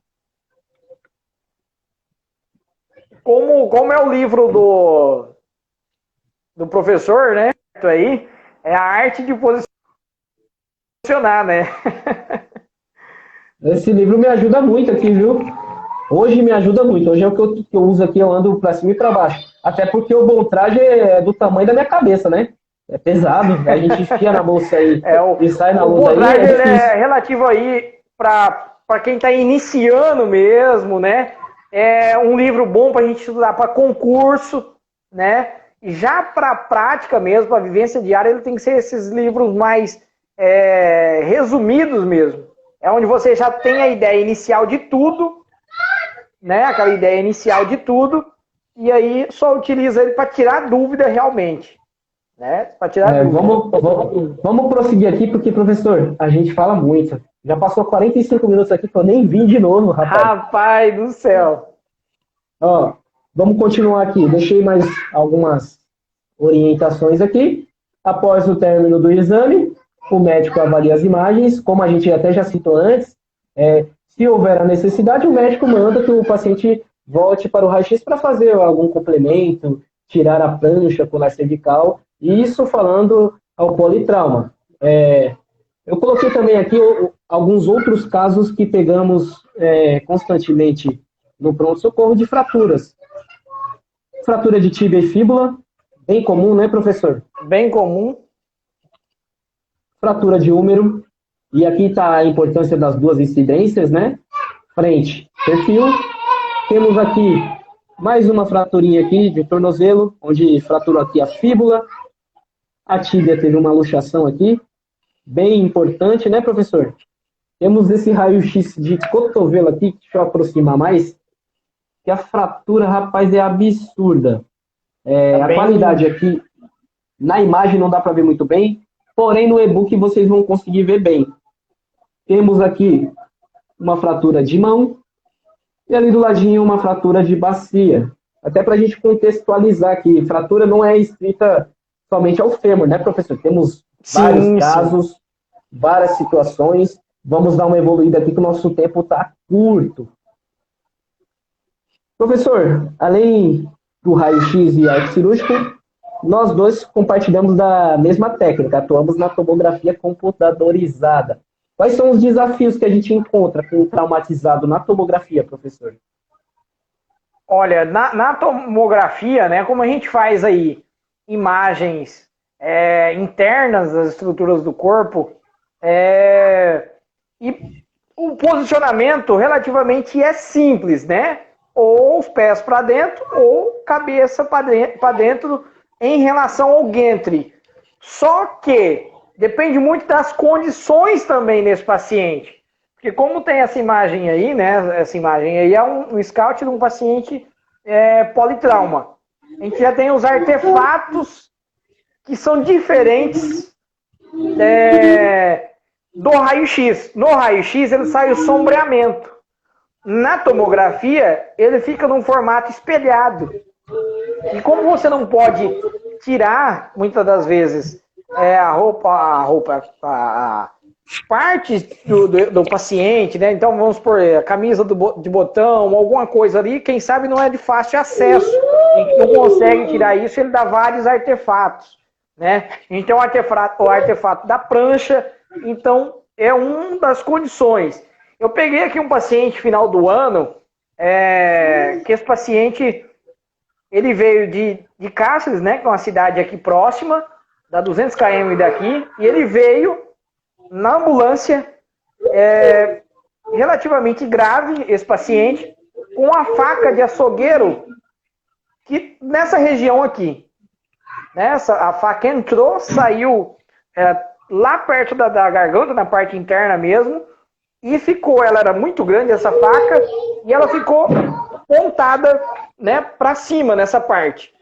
Como é o livro do professor, né? Aí, é a arte de posicionar, né? Esse livro me ajuda muito aqui, viu? Hoje me ajuda muito. Hoje é o que eu uso aqui, eu ando pra cima e pra baixo. Até porque o bom traje é do tamanho da minha cabeça, né? É pesado. A gente enfia na bolsa aí e sai na bolsa aí. O bom traje é relativo aí pra quem tá iniciando mesmo, né? É um livro bom pra gente estudar para concurso, né? Já para prática mesmo, para vivência diária, ele tem que ser esses livros mais resumidos mesmo. É onde você já tem a ideia inicial de tudo, né? Aquela ideia inicial de tudo, e aí só utiliza ele para tirar dúvida realmente. Né? Para tirar dúvida. Vamos prosseguir aqui, porque, professor, a gente fala muito. Já passou 45 minutos aqui que eu nem vim de novo, rapaz. Rapaz do céu. Ó, vamos continuar aqui. Deixei mais algumas orientações aqui. Após o término do exame, o médico avalia as imagens. Como a gente até já citou antes, se houver a necessidade, o médico manda que o paciente volte para o raio-x para fazer algum complemento, tirar a prancha colar cervical. Isso falando ao politrauma. Eu coloquei também aqui alguns outros casos que pegamos constantemente no pronto-socorro de fraturas. Fratura de tíbia e fíbula, bem comum, né, professor? Bem comum. Fratura de úmero, e aqui está a importância das duas incidências, né? Frente, perfil. Temos aqui mais uma fraturinha aqui de tornozelo, onde fraturou aqui a fíbula. A tíbia teve uma luxação aqui, bem importante, né, professor? Temos esse raio-x de cotovelo aqui, deixa eu aproximar mais, que a fratura, rapaz, é absurda. A qualidade aqui, na imagem não dá para ver muito bem, porém no e-book vocês vão conseguir ver bem. Temos aqui uma fratura de mão, e ali do ladinho uma fratura de bacia. Até para a gente contextualizar aqui, fratura não é estrita somente ao fêmur, né, professor? Temos vários casos, várias situações. Vamos dar uma evoluída aqui que o nosso tempo está curto. Professor, além do raio-x e arco cirúrgico, nós dois compartilhamos da mesma técnica, atuamos na tomografia computadorizada. Quais são os desafios que a gente encontra com o traumatizado na tomografia, professor? Olha, na tomografia, né, como a gente faz aí imagens internas das estruturas do corpo, e o posicionamento relativamente é simples, né? Ou os pés para dentro, ou cabeça para dentro em relação ao gantry. Só que depende muito das condições também desse paciente. Porque como tem essa imagem aí, né? Essa imagem aí é um scout de um paciente politrauma. A gente já tem os artefatos que são diferentes do raio-x. No raio-x ele sai o sombreamento. Na tomografia, ele fica num formato espelhado. E como você não pode tirar, muitas das vezes, partes do paciente, né? Então vamos por a camisa de botão, alguma coisa ali, quem sabe não é de fácil acesso. A gente não consegue tirar isso, ele dá vários artefatos. né? A gente tem o artefato da prancha, então é uma das condições. Eu peguei aqui um paciente final do ano, que esse paciente, ele veio de Cáceres, né, que é uma cidade aqui próxima, dá 200 km daqui, e ele veio na ambulância, relativamente grave, esse paciente, com uma faca de açougueiro, que nessa região aqui, a faca entrou, saiu lá perto da garganta, na parte interna mesmo, e ficou, ela era muito grande essa faca, e ela ficou pontada, né, para cima nessa parte.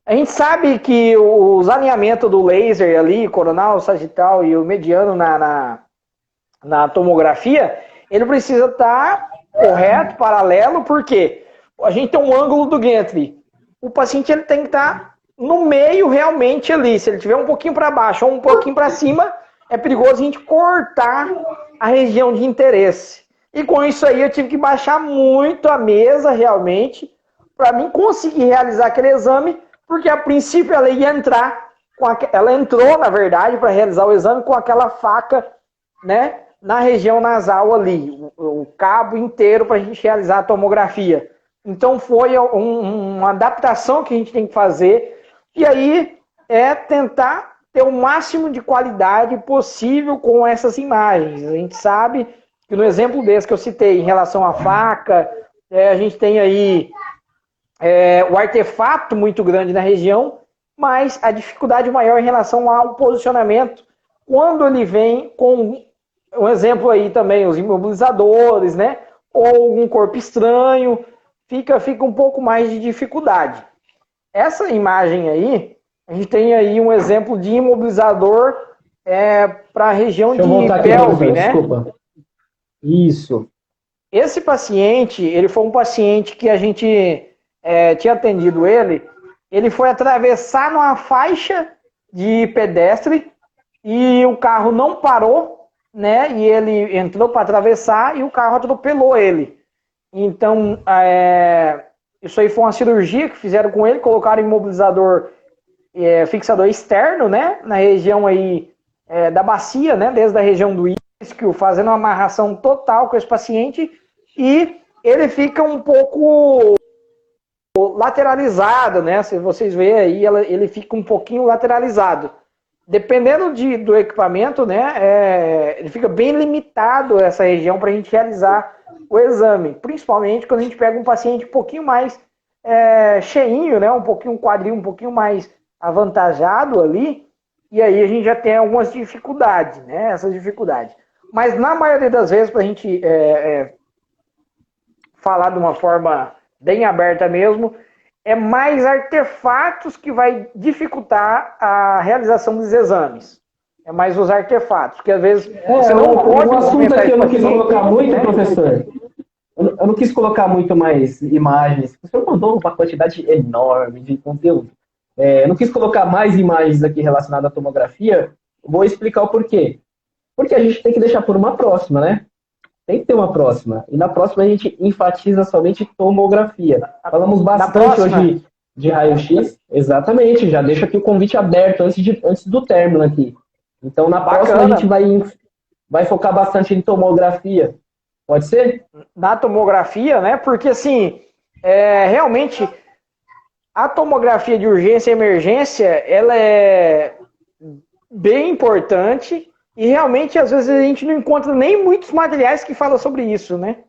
A gente sabe que os alinhamentos do laser ali, coronal, sagital e o mediano na tomografia, ele precisa estar correto, paralelo, porque a gente tem um ângulo do Gantry. O paciente ele tem que estar no meio realmente ali. Se ele tiver um pouquinho para baixo ou um pouquinho para cima, é perigoso a gente cortar a região de interesse. E com isso aí eu tive que baixar muito a mesa realmente para mim conseguir realizar aquele exame, porque a princípio ela ia entrar, ela entrou na verdade para realizar o exame com aquela faca, né, na região nasal ali, o cabo inteiro para a gente realizar a tomografia. Então foi uma adaptação que a gente tem que fazer, e aí tentar ter o máximo de qualidade possível com essas imagens. A gente sabe que no exemplo desse que eu citei, em relação à faca, a gente tem aí o artefato muito grande na região, mas a dificuldade maior em relação ao posicionamento, quando ele vem com um exemplo aí também, os imobilizadores, né? Ou um corpo estranho, fica um pouco mais de dificuldade. Essa imagem aí, a gente tem aí um exemplo de imobilizador para a região de pelve, né? Desculpa. Isso. Esse paciente, ele foi um paciente que a gente tinha atendido ele foi atravessar numa faixa de pedestre e o carro não parou, né? E ele entrou para atravessar e o carro atropelou ele. Então, isso aí foi uma cirurgia que fizeram com ele, colocaram imobilizador, fixador externo, né? Na região aí da bacia, né? Desde a região do isquio, fazendo uma amarração total com esse paciente, e ele fica um pouco lateralizado, né? Se vocês verem aí, ele fica um pouquinho lateralizado. Dependendo do equipamento, né? Ele fica bem limitado essa região para a gente realizar o exame. Principalmente quando a gente pega um paciente um pouquinho mais cheinho, né? Um quadril um pouquinho mais avantajado ali. E aí a gente já tem algumas dificuldades, né? Essas dificuldades. Mas na maioria das vezes, para a gente falar de uma forma bem aberta mesmo, é mais artefatos que vai dificultar a realização dos exames. É mais os artefatos, porque às vezes você não pode... Um assunto aqui eu não quis colocar muito, né, professor. Eu não quis colocar muito mais imagens. O senhor mandou uma quantidade enorme de conteúdo. Eu não quis colocar mais imagens aqui relacionadas à tomografia. Vou explicar o porquê. Porque a gente tem que deixar por uma próxima, né? Tem que ter uma próxima. E na próxima a gente enfatiza somente tomografia. Falamos bastante hoje de raio-x. Exatamente. Já deixo aqui o convite aberto antes do término aqui. Então na próxima a gente vai focar bastante em tomografia. Pode ser? Na tomografia, né? Porque assim, realmente a tomografia de urgência e emergência, ela é bem importante. E realmente, às vezes, a gente não encontra nem muitos materiais que falam sobre isso, né?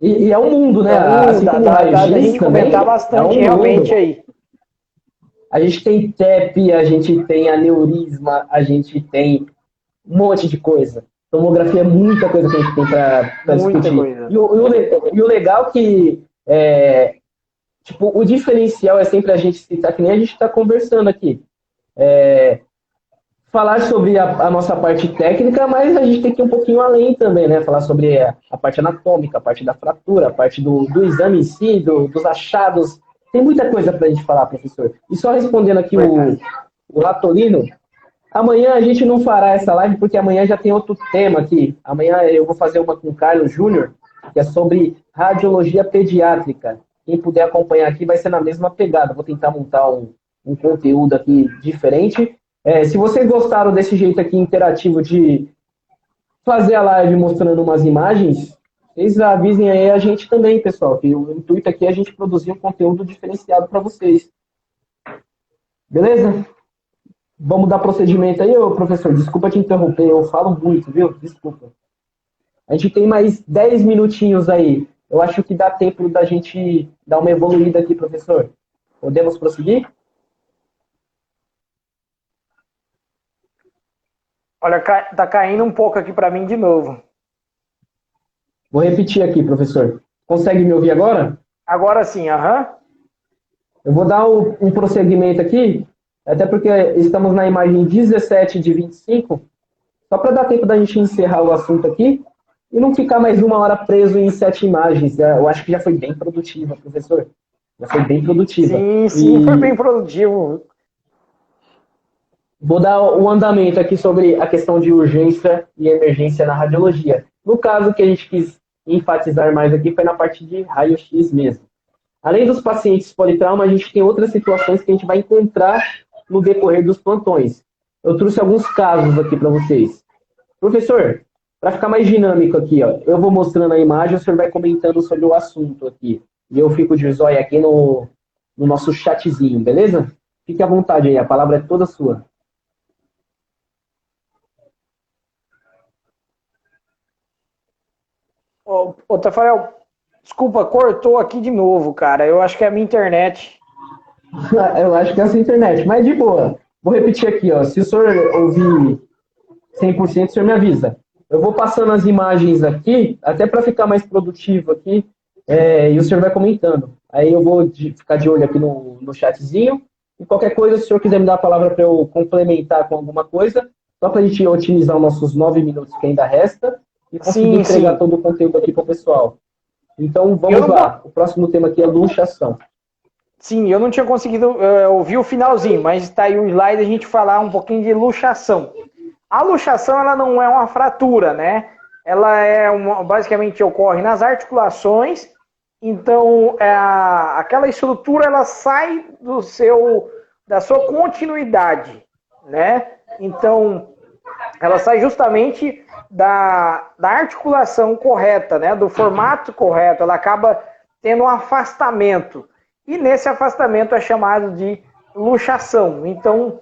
E é um mundo, né? Assim como a gente comentar bastante realmente aí. A gente tem TEP, a gente tem aneurisma, a gente tem um monte de coisa. Tomografia é muita coisa que a gente tem para discutir. Coisa. E o legal que, tipo, o diferencial é sempre a gente citar, que nem a gente está conversando aqui. Falar sobre a nossa parte técnica, mas a gente tem que ir um pouquinho além também, né? Falar sobre a parte anatômica, a parte da fratura, a parte do exame em si, dos achados. Tem muita coisa para a gente falar, professor. E só respondendo aqui o Ratolino, amanhã a gente não fará essa live, porque amanhã já tem outro tema aqui. Amanhã eu vou fazer uma com o Carlos Júnior, que é sobre radiologia pediátrica. Quem puder acompanhar aqui vai ser na mesma pegada. Vou tentar montar um um conteúdo aqui diferente. Se vocês gostaram desse jeito aqui interativo de fazer a live mostrando umas imagens, vocês avisem aí a gente também, pessoal, que o intuito aqui é a gente produzir um conteúdo diferenciado para vocês. Beleza? Vamos dar procedimento aí, ô professor? Desculpa te interromper, eu falo muito, viu? Desculpa. A gente tem mais 10 minutinhos aí. Eu acho que dá tempo da gente dar uma evoluída aqui, professor. Podemos prosseguir? Olha, tá caindo um pouco aqui para mim de novo. Vou repetir aqui, professor. Consegue me ouvir agora? Agora sim, aham. Eu vou dar um prosseguimento aqui, até porque estamos na imagem 17 de 25, só para dar tempo da gente encerrar o assunto aqui e não ficar mais uma hora preso em 7 imagens. Eu acho que já foi bem produtiva, professor. Já foi bem produtiva. Sim, foi bem produtivo. Vou dar o andamento aqui sobre a questão de urgência e emergência na radiologia. No caso que a gente quis enfatizar mais aqui foi na parte de raio-x mesmo. Além dos pacientes politrauma, a gente tem outras situações que a gente vai encontrar no decorrer dos plantões. Eu trouxe alguns casos aqui para vocês. Professor, para ficar mais dinâmico aqui, ó, eu vou mostrando a imagem, o senhor vai comentando sobre o assunto aqui. E eu fico de zóio aqui no nosso chatzinho, beleza? Fique à vontade aí, a palavra é toda sua. Ô, Tafarel, desculpa, cortou aqui de novo, cara. Eu acho que é a minha internet. Eu acho que é essa internet, mas de boa. Vou repetir aqui, ó. Se o senhor ouvir 100%, o senhor me avisa. Eu vou passando as imagens aqui, até para ficar mais produtivo aqui, e o senhor vai comentando. Aí eu vou ficar de olho aqui no chatzinho. E qualquer coisa, se o senhor quiser me dar a palavra para eu complementar com alguma coisa, só para a gente otimizar os nossos 9 minutos que ainda resta e conseguir entregar todo o conteúdo aqui para o pessoal. Então, vamos lá. O próximo tema aqui é luxação. Sim, eu não tinha conseguido ouvir o finalzinho, mas está aí o slide a gente falar um pouquinho de luxação. A luxação, ela não é uma fratura, né? Ela basicamente ocorre nas articulações. Então, aquela estrutura, ela sai da sua continuidade, né? Então, ela sai justamente da articulação correta, né? Do formato correto. Ela acaba tendo um afastamento. E nesse afastamento é chamado de luxação. Então,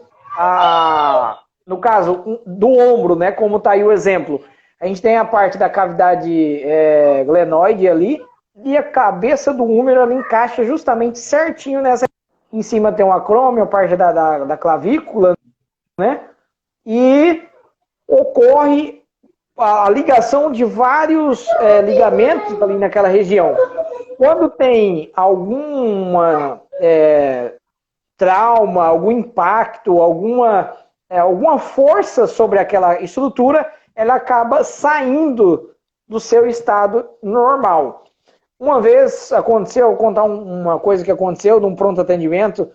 no caso do ombro, né, como está aí o exemplo, a gente tem a parte da cavidade glenoide ali, e a cabeça do húmero ela encaixa justamente certinho nessa. Em cima tem um acrômio, a parte da clavícula, né? E ocorre a ligação de vários ligamentos ali naquela região. Quando tem alguma trauma, algum impacto, alguma força sobre aquela estrutura, ela acaba saindo do seu estado normal. Uma vez aconteceu, vou contar uma coisa que aconteceu num pronto atendimento,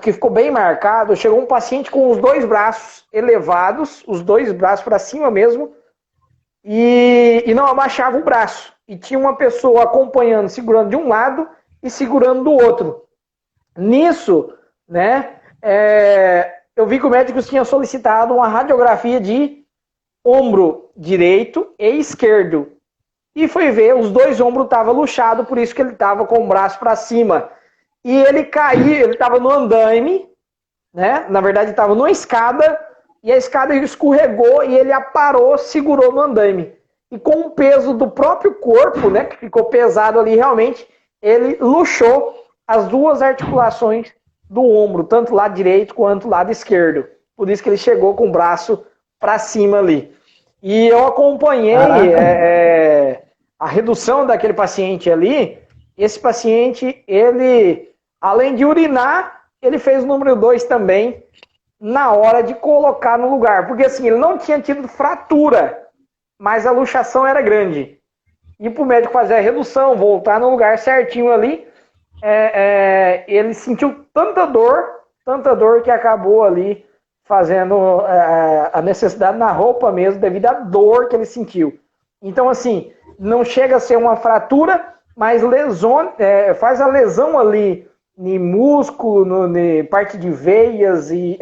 que ficou bem marcado. Chegou um paciente com os 2 braços elevados, os 2 braços para cima mesmo, e não abaixava o braço. E tinha uma pessoa acompanhando, segurando de um lado e segurando do outro. Nisso, né, eu vi que o médico tinha solicitado uma radiografia de ombro direito e esquerdo. E foi ver, os 2 ombros estavam luxados, por isso que ele estava com o braço para cima. E ele caiu, ele estava no andaime, né? Na verdade, estava numa escada, e a escada escorregou e ele aparou, segurou no andaime. E com o peso do próprio corpo, né, que ficou pesado ali realmente, ele luxou as 2 articulações do ombro, tanto o lado direito quanto o lado esquerdo. Por isso que ele chegou com o braço para cima ali. E eu acompanhei a redução daquele paciente ali. Esse paciente, ele, além de urinar, ele fez o número 2 também na hora de colocar no lugar. Porque assim, ele não tinha tido fratura, mas a luxação era grande. E para o médico fazer a redução, voltar no lugar certinho ali, ele sentiu tanta dor que acabou ali fazendo a necessidade na roupa mesmo, devido à dor que ele sentiu. Então, assim, não chega a ser uma fratura, mas faz a lesão ali em músculo, parte de veias e,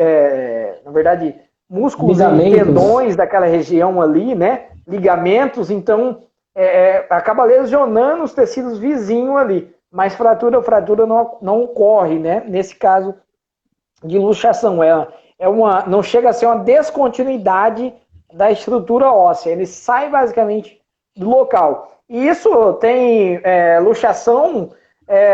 na verdade, músculos e tendões daquela região ali, né? Ligamentos, então acaba lesionando os tecidos vizinhos ali. Mas fratura não ocorre, né? Nesse caso de luxação. Não chega a ser uma descontinuidade da estrutura óssea. Ele sai basicamente do local. E isso tem luxação,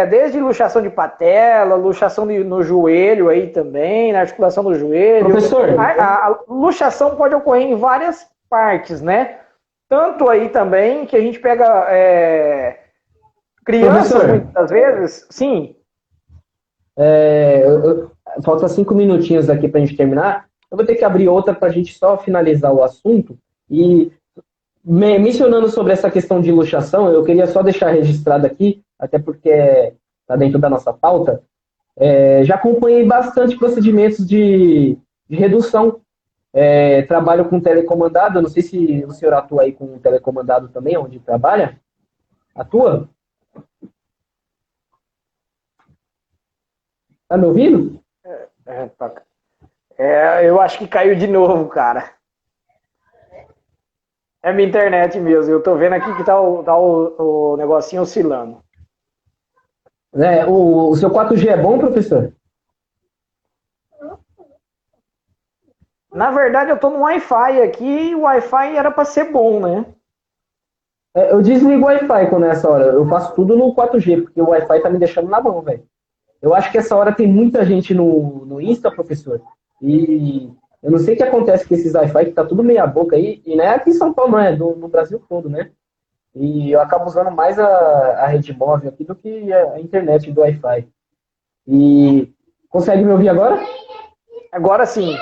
desde luxação de patela, luxação no joelho aí também, na articulação do joelho. Professor, a luxação pode ocorrer em várias partes, né? Tanto aí também que a gente pega crianças, professor, muitas vezes, sim. Falta 5 minutinhos aqui para a gente terminar. Eu vou ter que abrir outra para a gente só finalizar o assunto. E mencionando sobre essa questão de luxação, eu queria só deixar registrado aqui, até porque está dentro da nossa pauta, já acompanhei bastante procedimentos de redução. Trabalho com telecomandado, não sei se o senhor atua aí com telecomandado também, onde trabalha. Atua? Tá me ouvindo? Eu acho que caiu de novo, cara. É minha internet mesmo. Eu tô vendo aqui que tá o negocinho oscilando. O seu 4G é bom, professor? Na verdade, eu tô no Wi-Fi aqui e o Wi-Fi era para ser bom, né? Eu desligo o Wi-Fi quando é essa hora. Eu faço tudo no 4G, porque o Wi-Fi tá me deixando na mão, velho. Eu acho que essa hora tem muita gente no Insta, professor. E eu não sei o que acontece com esses Wi-Fi, que tá tudo meia boca aí. E não é aqui em São Paulo, não é no Brasil todo, né? E eu acabo usando mais a rede móvel aqui do que a internet do Wi-Fi. E consegue me ouvir agora? Agora sim.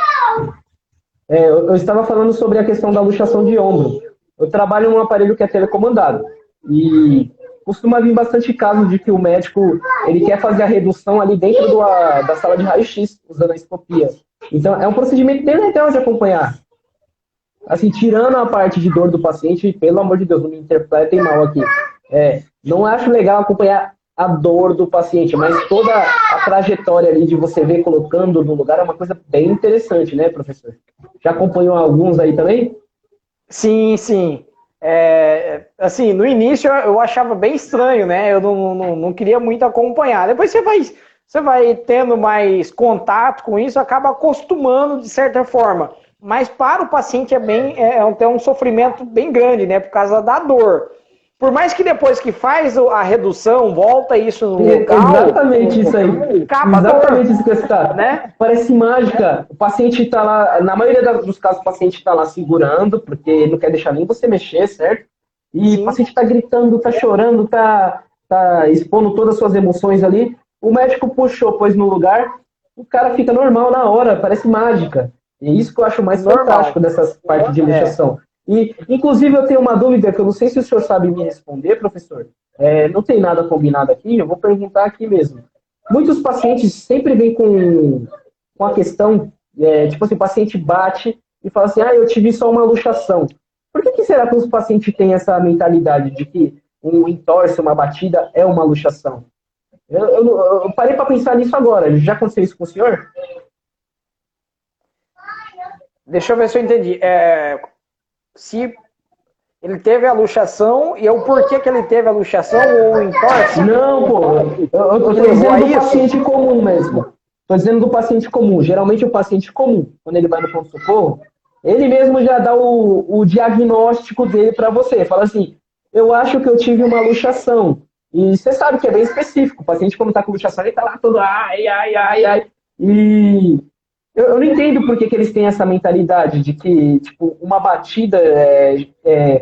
Eu estava falando sobre a questão da luxação de ombro. Eu trabalho num aparelho que é telecomandado. E costuma vir bastante casos de que o médico ele quer fazer a redução ali dentro da sala de raio-x, usando a escopia. Então, é um procedimento bem legal de acompanhar. Assim, tirando a parte de dor do paciente, pelo amor de Deus, não me interpretem mal aqui. Não acho legal acompanhar a dor do paciente, mas toda a trajetória ali de você ver colocando no lugar é uma coisa bem interessante, né, professor? Já acompanhou alguns aí também? Sim, sim. Assim, no início eu achava bem estranho, né? Eu não queria muito acompanhar. Depois você vai tendo mais contato com isso, acaba acostumando de certa forma. Mas para o paciente tem um sofrimento bem grande, né? Por causa da dor. Por mais que depois que faz a redução, volta isso no local... Exatamente isso aí. Exatamente isso que você está. Né? Parece mágica. O paciente está lá... Na maioria dos casos, o paciente está lá segurando, porque não quer deixar nem você mexer, certo? E sim, o paciente está gritando, está chorando, está expondo todas as suas emoções ali. O médico puxou, pôs no lugar, o cara fica normal na hora, parece mágica. E é isso que eu acho mais fantástico dessas partes de luxação. E, inclusive, eu tenho uma dúvida que eu não sei se o senhor sabe me responder, professor. Não tem nada combinado aqui, eu vou perguntar aqui mesmo. Muitos pacientes sempre vêm com a questão, tipo assim, o paciente bate e fala assim, eu tive só uma luxação. Por que será que os pacientes têm essa mentalidade de que um entorse, uma batida é uma luxação? Eu parei para pensar nisso agora. Já aconteceu isso com o senhor? Deixa eu ver se eu entendi. Se ele teve a luxação e o porquê que ele teve a luxação ou o entorse? Não, pô. Eu tô dizendo do paciente comum mesmo. Tô dizendo do paciente comum. Geralmente o paciente comum, quando ele vai no pronto-socorro, ele mesmo já dá o diagnóstico dele para você. Fala assim, eu acho que eu tive uma luxação. E você sabe que é bem específico. O paciente, quando tá com luxação, ele tá lá todo ai. E eu não entendo por que eles têm essa mentalidade de que, tipo, uma batida,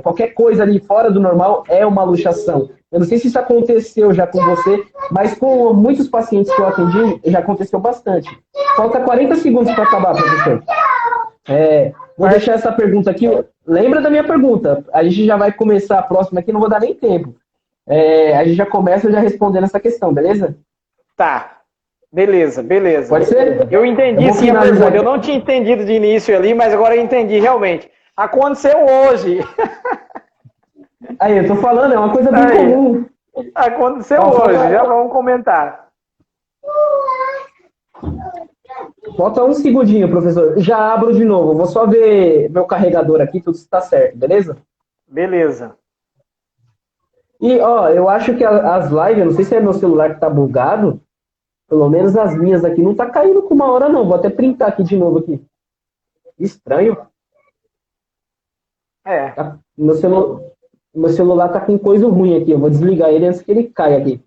qualquer coisa ali fora do normal é uma luxação. Eu não sei se isso aconteceu já com você, mas com muitos pacientes que eu atendi, já aconteceu bastante. Falta 40 segundos para acabar, professor. Vou deixar essa pergunta aqui. Lembra da minha pergunta? A gente já vai começar a próxima aqui, não vou dar nem tempo. A gente já começa já respondendo essa questão, beleza? Tá. Beleza. Pode ser? Eu entendi sim a pergunta. Eu não tinha entendido de início ali, mas agora eu entendi realmente. Aconteceu hoje. Aí, eu tô falando, é uma coisa bem comum. Aconteceu hoje, já vamos comentar. Falta um segundinho, professor. Já abro de novo. Vou só ver meu carregador aqui, tudo está certo, beleza? Beleza. E, ó, eu acho que as lives, eu não sei se é meu celular que tá bugado, pelo menos as minhas aqui não tá caindo com uma hora, não. Vou até printar aqui de novo aqui. Estranho. É. Meu celular tá com coisa ruim aqui. Eu vou desligar ele antes que ele caia aqui.